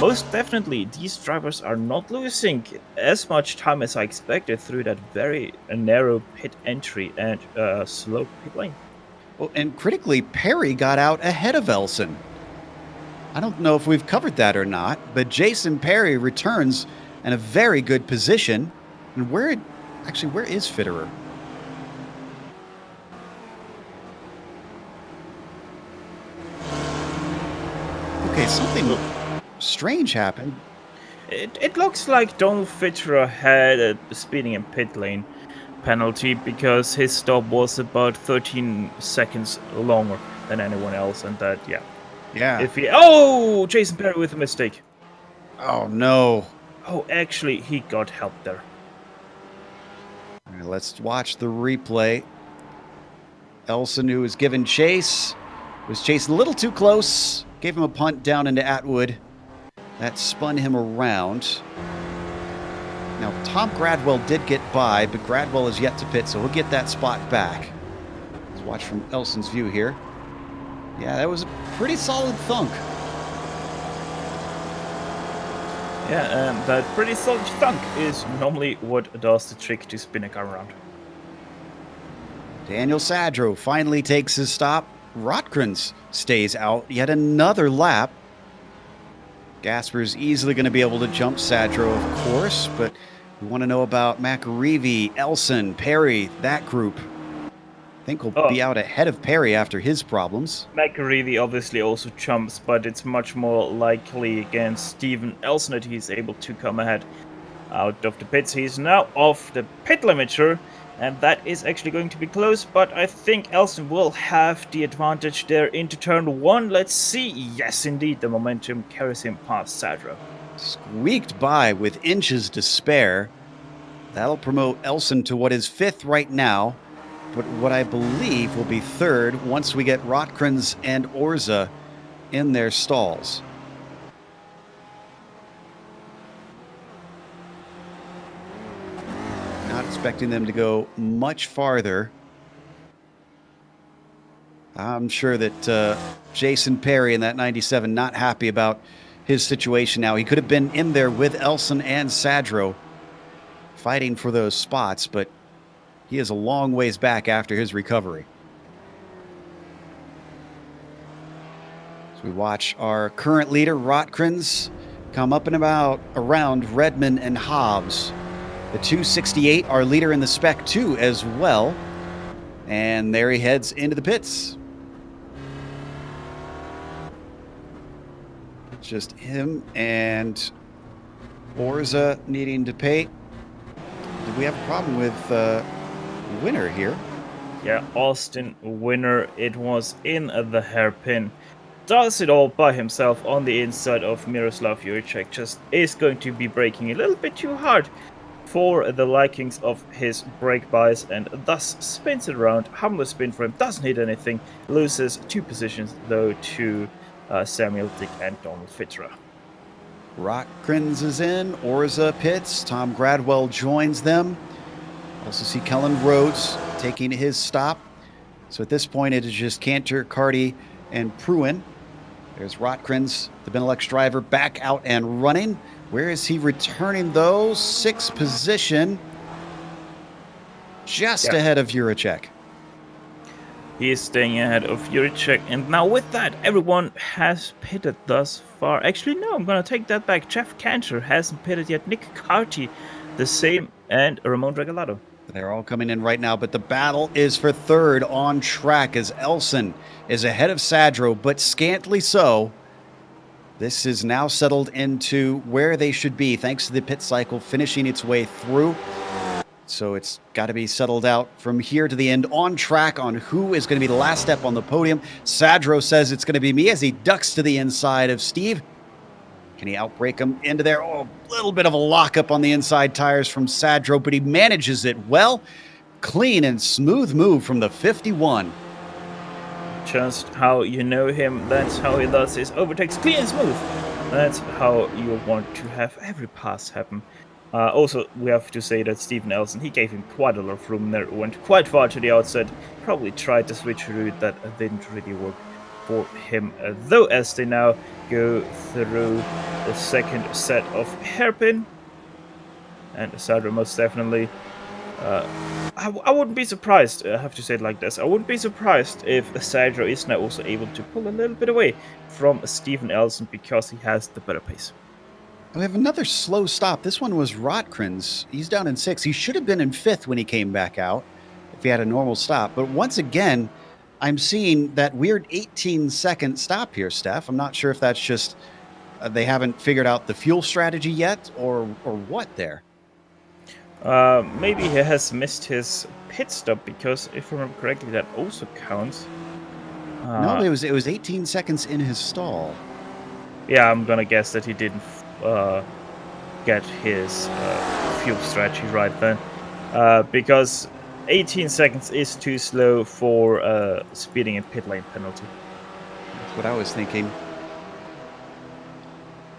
most definitely these drivers are not losing as much time as I expected through that very narrow pit entry and slow pit lane. Well, and critically, Perry got out ahead of Elson. I don't know if we've covered that or not, but Jason Perry returns in a very good position. And where is Fitterer? Okay, something strange happened. It looks like Donald Fitterer had a speeding in pit lane penalty because his stop was about 13 seconds longer than anyone else, and that, yeah. Jason Perry with a mistake. Oh, no. Oh, actually, he got help there. All right, let's watch the replay. Elson, who was given chase, was chasing a little too close. Gave him a punt down into Atwood. That spun him around. Now, Tom Gradwell did get by, but Gradwell is yet to pit, so he'll get that spot back. Let's watch from Elson's view here. Yeah, that was a pretty solid thunk. Yeah, and that pretty solid thunk is normally what does the trick to spin a car around. Daniel Sadro finally takes his stop. Rotkranz stays out yet another lap. Gasper's easily going to be able to jump Sadro, of course, but we want to know about McAreevy, Elson, Perry, that group. I think we'll be out ahead of Perry after his problems. McAreevy obviously also jumps, but it's much more likely against Stephen Elson that he's able to come ahead out of the pits. He's now off the pit limiter, and that is actually going to be close, but I think Elson will have the advantage there into turn 1. Let's see. Yes, indeed, the momentum carries him past Sadro. Squeaked by with inches to spare. That'll promote Elson to what is 5th right now. but what I believe will be third once we get Rotkrins and Orza in their stalls. Not expecting them to go much farther. I'm sure that Jason Perry in that 97 not happy about his situation now. He could have been in there with Elson and Sadro fighting for those spots, but he is a long ways back after his recovery. So we watch our current leader, Rotkrins, come up and around Redman and Hobbs. The 268, our leader in the Spec 2 as well. And there he heads into the pits. Just him and Orza needing to pay. Do we have a problem with Winner here? Yeah, Austin Winner, it was in the hairpin. Does it all by himself on the inside of Miroslav Juricek. Just is going to be braking a little bit too hard for the likings of his brake bias, and thus spins it around. Humble spin for him, doesn't hit anything, loses 2 positions though to Samuel Dick and Donald Fitra. Rotkrins is in, Orza pits, Tom Gradwell joins them. Also see Kellen Rhodes taking his stop. So at this point it is just Cantor, Carty, and Pruin. There's Rotkrins, the Benelux driver, back out and running. Where is he returning though? 6th position. Just ahead of Juricek. He is staying ahead of Juricek, and now with that, everyone has pitted thus far. Actually, no, I'm gonna take that back. Jeff Cantor hasn't pitted yet. Nick Carty, the same, and Ramon Regalado. They're all coming in right now, but the battle is for third on track as Elson is ahead of Sadro, but scantly so. This is now settled into where they should be, thanks to the pit cycle finishing its way through. So it's got to be settled out from here to the end on track on who is going to be the last step on the podium. Sadro says it's going to be me as he ducks to the inside of Steve. Can he outbrake him into there? Oh, a little bit of a lockup on the inside tires from Sadro, but he manages it well. Clean and smooth move from the 51. Just how you know him, that's how he does his overtakes, clean and smooth. That's how you want to have every pass happen. Also, we have to say that Steven Elson, he gave him quite a lot of room there, went quite far to the outside, probably tried to switch a route that didn't really work for him, though, as they now go through the second set of hairpin. And Sadro most definitely, I wouldn't be surprised, I have to say it like this, I wouldn't be surprised if Sadro is now also able to pull a little bit away from Steven Elson because he has the better pace. We have another slow stop. This one was Rotkrins. He's down in 6th. He should have been in 5th when he came back out if he had a normal stop. But once again, I'm seeing that weird 18-second stop here, Steph. I'm not sure if that's just they haven't figured out the fuel strategy yet or what there. Maybe he has missed his pit stop because, if I remember correctly, that also counts. No, it was 18 seconds in his stall. Yeah, I'm gonna guess that he didn't get his fuel strategy right then, because 18 seconds is too slow for speeding and pit lane penalty. That's what I was thinking.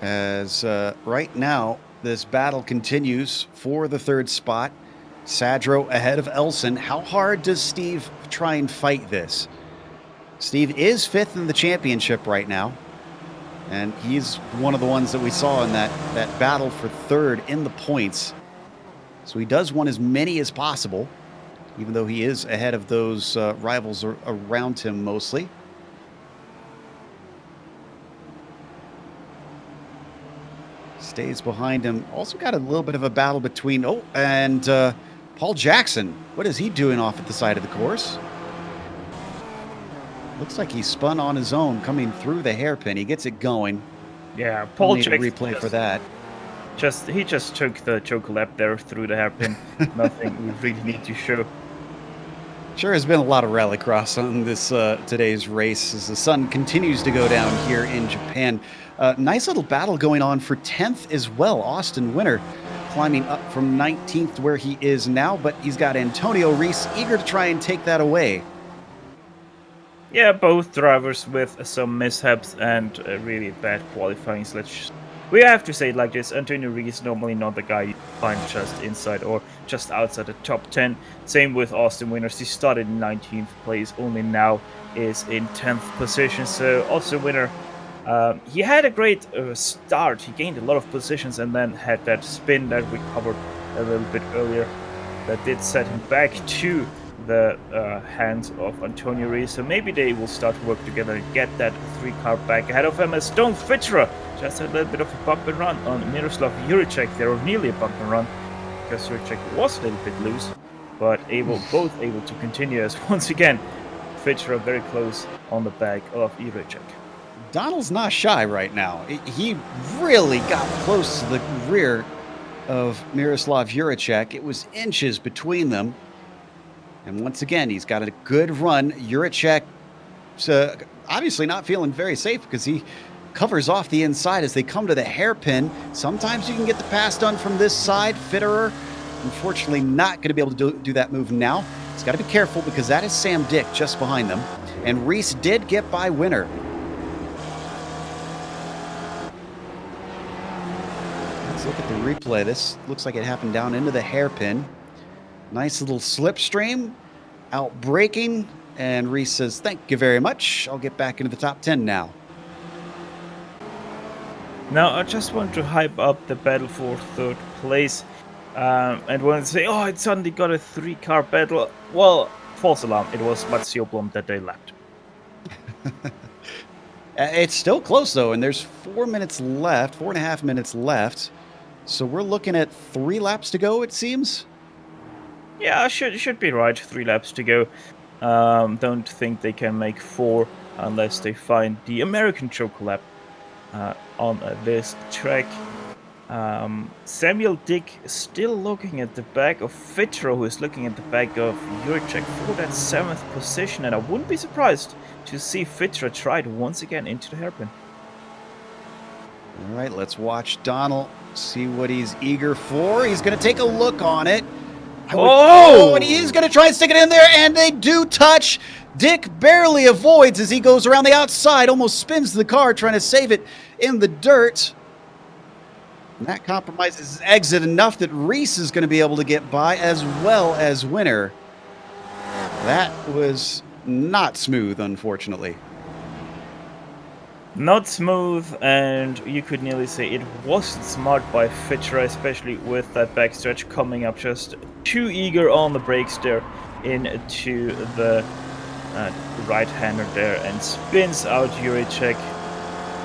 As right now, this battle continues for the 3rd spot. Sadro ahead of Elson. How hard does Steve try and fight this? Steve is 5th in the championship right now. And he's one of the ones that we saw in that battle for 3rd in the points. So he does want as many as possible, even though he is ahead of those rivals around him mostly. Stays behind him. Also got a little bit of a battle between, and Paul Jackson. What is he doing off at the side of the course? Looks like he spun on his own coming through the hairpin. He gets it going. Yeah, Paul Jackson. Replay for that. He just took the choke lap there through the hairpin. Nothing we really need to show. Sure has been a lot of rallycross on this today's race as the sun continues to go down here in Japan. Nice little battle going on for 10th as well. Austin Winner climbing up from 19th where he is now, but he's got Antonio Reese eager to try and take that away. Yeah, both drivers with some mishaps and really bad qualifying. So we have to say it like this: Antonio Reese normally not the guy you find just inside or just outside the top 10. Same with Austin Winners. He started in 19th place, only now is in 10th position. So Austin Winner, he had a great start. He gained a lot of positions and then had that spin that we covered a little bit earlier that did set him back to the hands of Antonio Reese. So maybe they will start to work together and get that 3-car back ahead of him as Stone Fitcherer just had a little bit of a bump and run on Miroslav Juricek there, or nearly a bump and run, because Juricek was a little bit loose, but both able to continue as once again Fitcherer very close on the back of Juricek. Donald's not shy right now. He really got close to the rear of Miroslav Juricek. It was inches between them. And once again, he's got a good run. Juricek obviously not feeling very safe because he covers off the inside as they come to the hairpin. Sometimes you can get the pass done from this side. Fitterer, unfortunately, not going to be able to do that move now. He's got to be careful because that is Sam Dick just behind them. And Reese did get by Winner. Let's look at the replay. This looks like it happened down into the hairpin. Nice little slipstream, out braking, and Reese says, "Thank you very much. I'll get back into the top 10 now." Now, I just want to hype up the battle for 3rd place. And when they say, oh, it suddenly got a 3-car battle, well, false alarm. It was Mats Sjöblom that they lapped. It's still close, though, and there's 4 minutes left, 4.5 minutes left. So we're looking at 3 laps to go, it seems. Yeah, should be right. 3 laps to go. Don't think they can make 4 unless they find the American choke lap on this track. Samuel Dick still looking at the back of Fitcherer, who is looking at the back of Juricek for that 7th position, and I wouldn't be surprised to see Fitcherer try it once again into the hairpin. All right, let's watch Donald, see what he's eager for. He's going to take a look on it. And he is going to try and stick it in there, and they do touch. Dick barely avoids as he goes around the outside, almost spins the car, trying to save it in the dirt. And that compromises his exit enough that Reese is going to be able to get by, as well as Winner. That was not smooth, unfortunately. Not smooth, and you could nearly say it wasn't smart by Fitcherer, especially with that backstretch coming up just too eager on the brakes there into the right-hander there and spins out Juricek.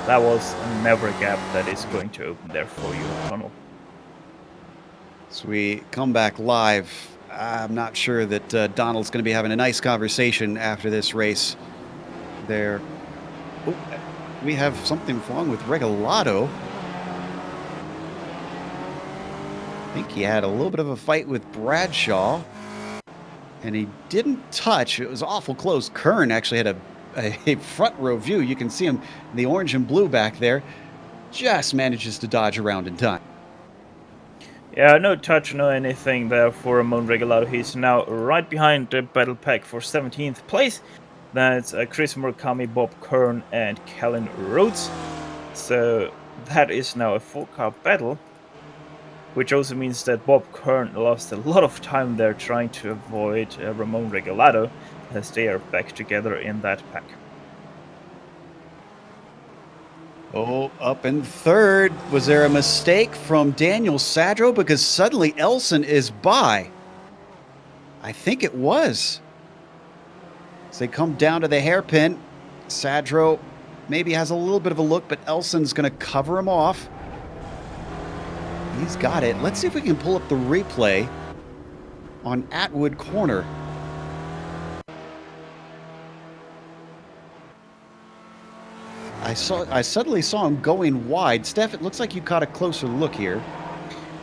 That was never a gap that is going to open there for you, Tunnel. So we come back live. I'm not sure that Donald's going to be having a nice conversation after this race there. Oh, we have something wrong with Regalado. I think he had a little bit of a fight with Bradshaw, and he didn't touch. It was awful close. Kern actually had a front row view. You can see him in the orange and blue back there. Just manages to dodge around in time. Yeah, no touch, no anything there for Ramon Regalado. He's now right behind the battle pack for 17th place. That's Chris Murakami, Bob Kern, and Kellen Rhodes. So that is now a 4-car battle, which also means that Bob Kern lost a lot of time there trying to avoid Ramon Regalado, as they are back together in that pack. Oh, up in 3rd. Was there a mistake from Daniel Sadro? Because suddenly Elson is by. I think it was. As they come down to the hairpin, Sadro maybe has a little bit of a look, but Elson's going to cover him off. He's got it. Let's see if we can pull up the replay on Atwood Corner. I suddenly saw him going wide. Steph, it looks like you caught a closer look here.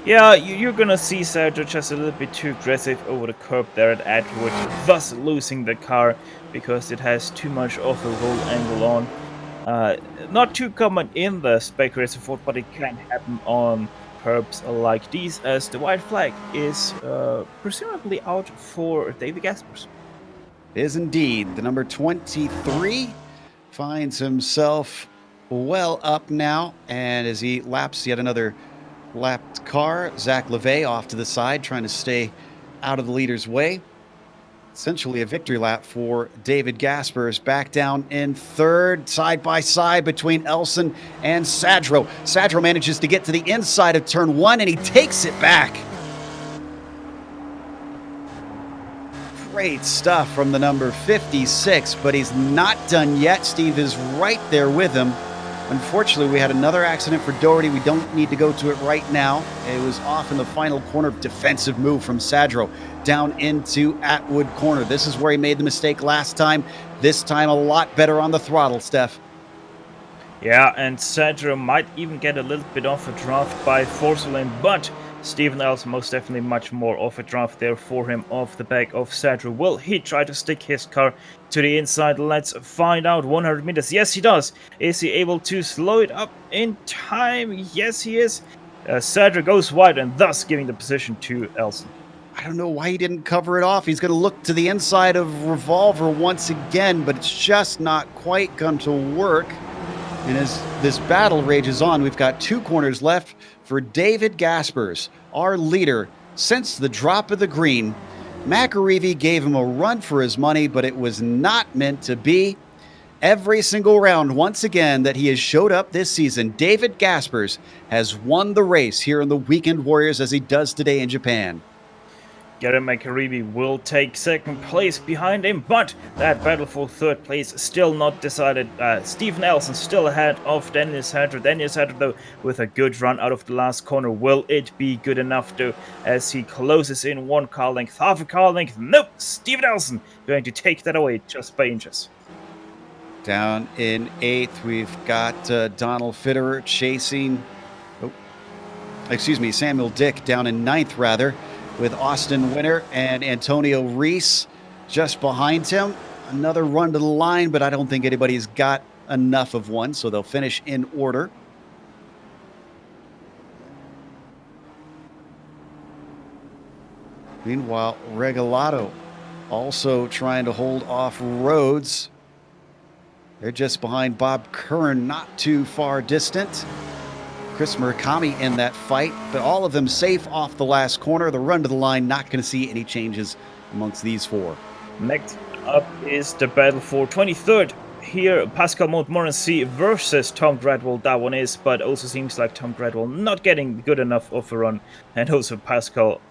Yeah, you're gonna see Sergio just a little bit too aggressive over the curb there at Atwood, thus losing the car because it has too much of a roll angle on. Not too common in the Spec Racer Ford, but it can happen on perhaps like these, as the white flag is presumably out for David Gaspers. Is indeed. The number 23 finds himself well up now, and as he laps yet another lapped car, Zach LeVay off to the side, trying to stay out of the leader's way. Essentially a victory lap for David Gaspers, back down in third, side by side between Elson and Sadro. Sadro manages to get to the inside of turn 1, and he takes it back. Great stuff from the number 56, but he's not done yet. Steve is right there with him. Unfortunately, we had another accident for Doherty. We don't need to go to it right now. It was off in the final corner. Defensive move from Sadro down into Atwood Corner. This is where he made the mistake last time. This time a lot better on the throttle, Steph. Yeah, and Sadro might even get a little bit off a draft by Forcelin, but Stephen Elson most definitely much more off a draft there for him off the back of Sadro. Will he try to stick his car to the inside? Let's find out. 100 meters. Yes, he does. Is he able to slow it up in time? Yes, he is. Sadro goes wide and thus giving the position to Elson. I don't know why he didn't cover it off. He's going to look to the inside of Revolver once again, but it's just not quite going to work. And as this battle rages on, we've got 2 corners left for David Gaspers, our leader since the drop of the green. McAreevy gave him a run for his money, but it was not meant to be. Every single round, once again, that he has showed up this season, David Gaspers has won the race here in the Weekend Warriors, as he does today in Japan. Garen McAreevy will take second place behind him, but that battle for third place still not decided. Stephen Elson still ahead of Daniel Sadro. Daniel Sadro, though, with a good run out of the last corner. Will it be good enough, though, as he closes in 1 car length, half a car length? Nope! Stephen Elson going to take that away just by inches. Down in 8th, we've got Donald Fitterer chasing... Samuel Dick down in 9th, rather, with Austin Winter and Antonio Reese just behind him. Another run to the line, but I don't think anybody's got enough of one, so they'll finish in order. Meanwhile, Regalado also trying to hold off Rhodes. They're just behind Bob Curran, not too far distant. Chris Murakami in that fight, but all of them safe off the last corner. The run to the line, not going to see any changes amongst these 4. Next up is the battle for 23rd. Here, Pascal Montmorency versus Tom Gradwell. That one is, but also seems like Tom Gradwell not getting good enough of a run, and also Pascal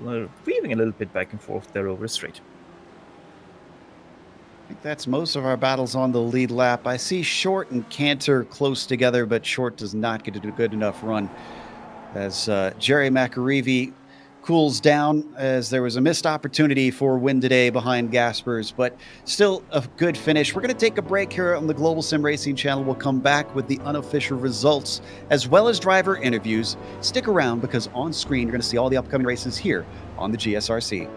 weaving a little bit back and forth there over the straight. I think that's most of our battles on the lead lap. I see Short and Cantor close together, but Short does not get a good enough run as Jerry McAreevy cools down, as there was a missed opportunity for win today behind Gaspers, but still a good finish. We're going to take a break here on the Global Sim Racing channel. We'll come back with the unofficial results as well as driver interviews. Stick around, because on screen you're going to see all the upcoming races here on the GSRC.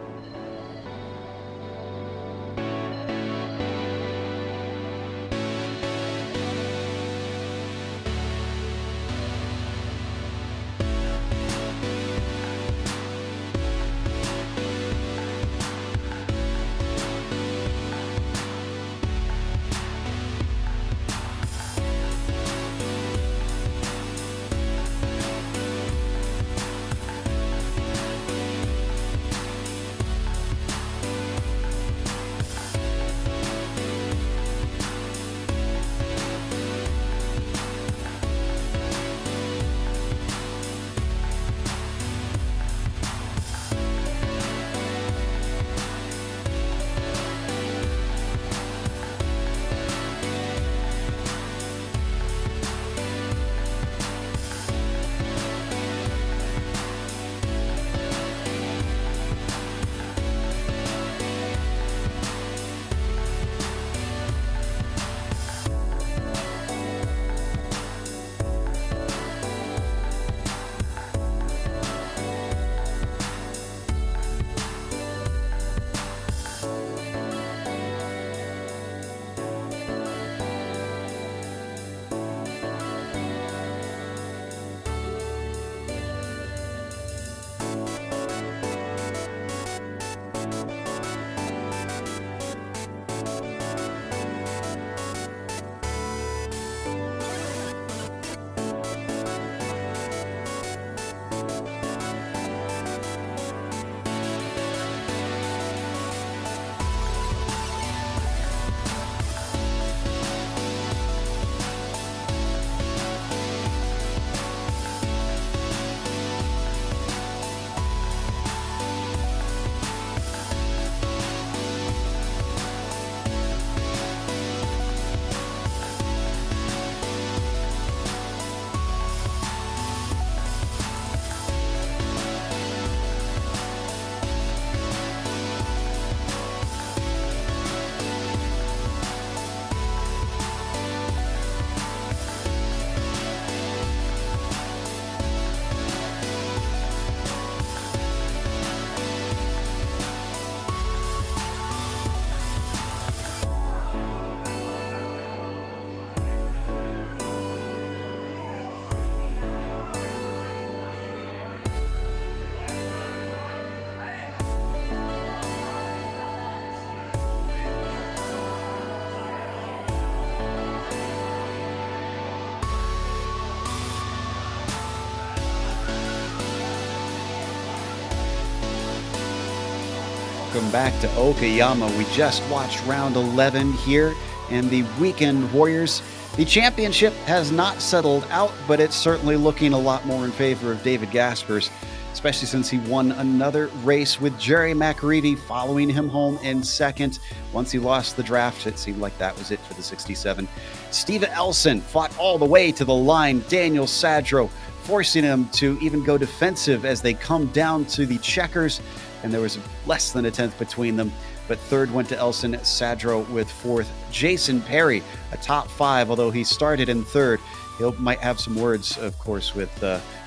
welcome back to Okayama. We just watched round 11 here in the Weekend Warriors. The championship has not settled out, but it's certainly looking a lot more in favor of David Gaspers, especially since he won another race with Jerry McAreevy following him home in second. Once he lost the draft, it seemed like that was it for the 67. Steve Elson fought all the way to the line. Daniel Sadro forcing him to even go defensive as they come down to the checkers, and there was less than a tenth between them. But third went to Elson, Sadro with fourth. Jason Perry, a top five, although he started in third. He might have some words, of course, with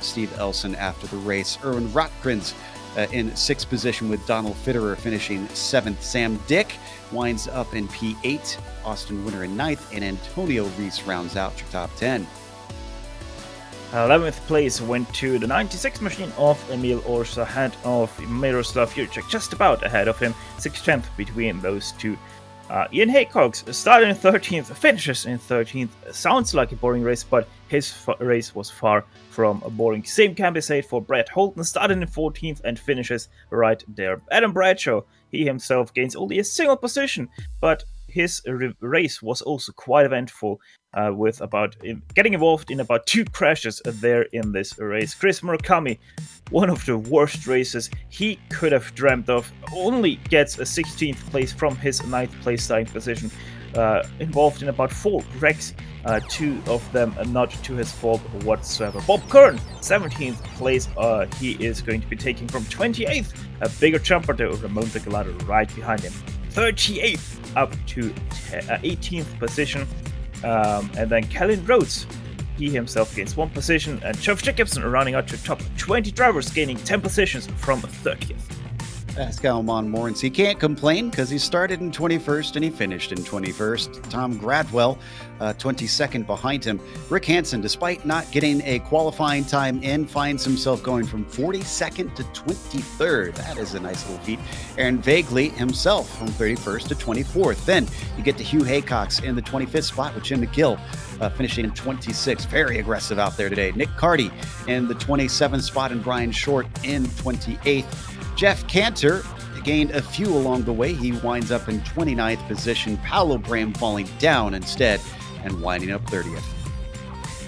Steve Elson after the race. Erwin Rotgrens in sixth position with Donald Fitterer finishing seventh. Sam Dick winds up in P8. Austin Winter in ninth, and Antonio Reese rounds out your top 10. 11th place went to the 96 machine of Emil Orsa, ahead of Miroslav Jurček, just about ahead of him, 6th between those two. Ian Haycox started in 13th, finishes in 13th. Sounds like a boring race, but his race was far from boring. Same can be said for Brett Holton, started in 14th and finishes right there. Adam Bradshaw, he himself gains only a single position, but his race was also quite eventful, with about getting involved in about 2 crashes there in this race. Chris Murakami, one of the worst races he could have dreamt of, only gets a 16th place from his 9th place starting position. Involved in about 4 wrecks, 2 of them not to his fault whatsoever. Bob Kern, 17th place, he is going to be taking from 28th, a bigger jumper to Ramon Tecalado right behind him. 38th up to 18th position. And then Kellen Rhodes, he himself gains 1 position, and Geoff Jacobson running out to top 20 drivers, gaining 10 positions from 30th. Pascal Montmorency can't complain because he started in 21st and he finished in 21st. Tom Gradwell, 22nd behind him. Rick Hansen, despite not getting a qualifying time in, finds himself going from 42nd to 23rd. That is a nice little feat. Aaron Vagley himself from 31st to 24th. Then you get to Hugh Haycox in the 25th spot with Jim McGill finishing in 26th. Very aggressive out there today. Nick Carty in the 27th spot and Brian Short in 28th. Jeff Cantor gained a few along the way. He winds up in 29th position. Paolo Bram falling down instead and winding up 30th.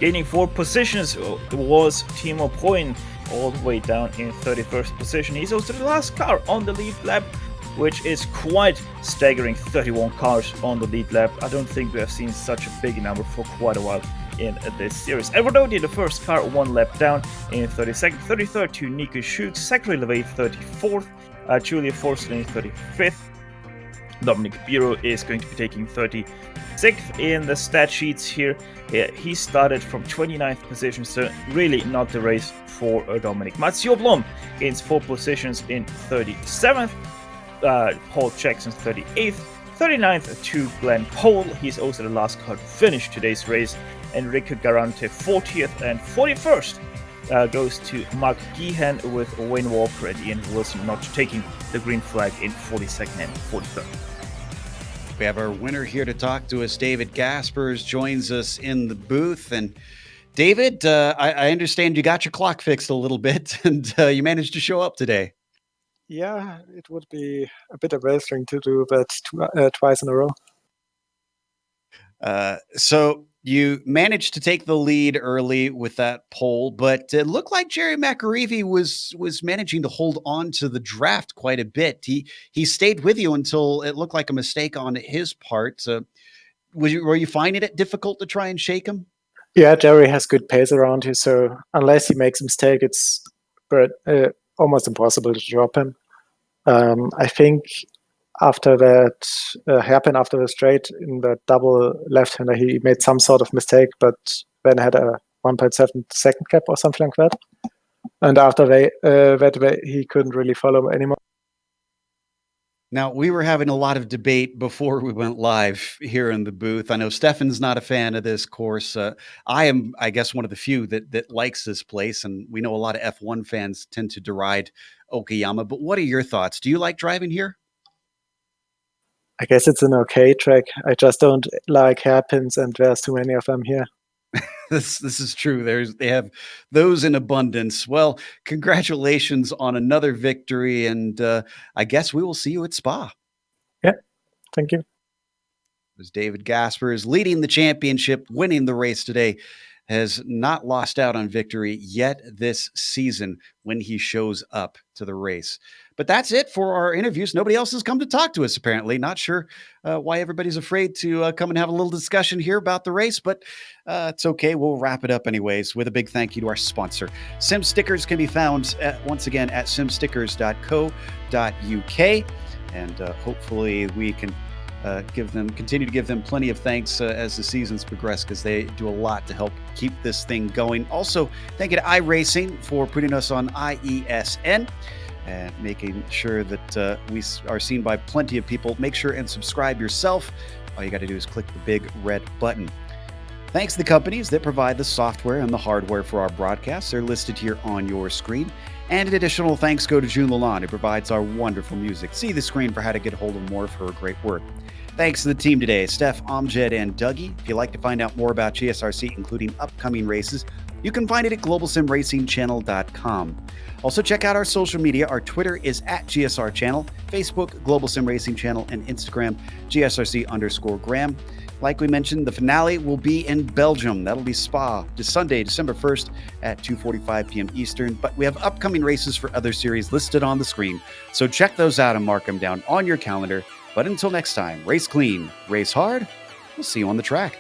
Gaining 4 positions was Timo Poin, all the way down in 31st position. He's also the last car on the lead lap, which is quite staggering. 31 cars on the lead lap. I don't think we have seen such a big number for quite a while in this series. Edward Odie, the first car, 1 lap down in 32nd. 33rd to Nico Schutz. Zachary LeVay, 34th. Julia Forsley, 35th. Dominic Biro is going to be taking 36th in the stat sheets here. He started from 29th position, so really not the race for Dominic. Matteo Blom gains 4 positions in 37th. Paul Jackson, 38th. 39th to Glenn Cole. He's also the last car to finish today's race. Enrico Garante, 40th, and 41st goes to Mark Geehan, with Wayne Walker and Ian Wilson not taking the green flag in 42nd and 43rd. We have our winner here to talk to us. David Gaspers joins us in the booth. And David, I understand you got your clock fixed a little bit and you managed to show up today. Yeah, it would be a bit embarrassing to do that twice in a row. So you managed to take the lead early with that pole, but it looked like Jerry McAreevy was managing to hold on to the draft quite a bit. He stayed with you until it looked like a mistake on his part. Were you finding it difficult to try and shake him? Yeah, Jerry has good pace around you, so unless he makes a mistake, it's almost impossible to drop him. I think after that hairpin after the straight in the double left-hander, he made some sort of mistake, but then had a 1.7 second gap or something like that. And after that, he couldn't really follow anymore. Now, we were having a lot of debate before we went live here in the booth. I know Stefan's not a fan of this course. I am, I guess, one of the few that likes this place, and we know a lot of F1 fans tend to deride Okayama. But what are your thoughts? Do you like driving here? I guess it's an okay track. I just don't like hairpins, and there's too many of them here. This is true. They have those in abundance. Well, congratulations on another victory, and I guess we will see you at Spa. Yeah, thank you. As David Gasper is leading the championship, winning the race today, has not lost out on victory yet this season when he shows up to the race. But that's it for our interviews. Nobody else has come to talk to us, apparently. Not sure why everybody's afraid to come and have a little discussion here about the race, but it's okay. We'll wrap it up anyways with a big thank you to our sponsor. Sim Stickers can be found, once again, at simstickers.co.uk. And hopefully we can continue to give them plenty of thanks as the seasons progress, because they do a lot to help keep this thing going. Also, thank you to iRacing for putting us on IESN and making sure that we are seen by plenty of people. Make sure and subscribe yourself. All you got to do is click the big red button. Thanks to the companies that provide the software and the hardware for our broadcasts. They're listed here on your screen. And an additional thanks go to June Lalonde, who provides our wonderful music. See the screen for how to get a hold of more of her great work. Thanks to the team today, Steph, Amjad, and Dougie. If you'd like to find out more about GSRC, including upcoming races, you can find it at globalsimracingchannel.com. Also, check out our social media. Our Twitter is at GSR Channel, Facebook, Global Sim Racing Channel, and Instagram, GSRC_Graham. Like we mentioned, the finale will be in Belgium. That'll be Spa, Sunday, December 1st at 2:45 p.m. Eastern. But we have upcoming races for other series listed on the screen, so check those out and mark them down on your calendar. But until next time, race clean, race hard. We'll see you on the track.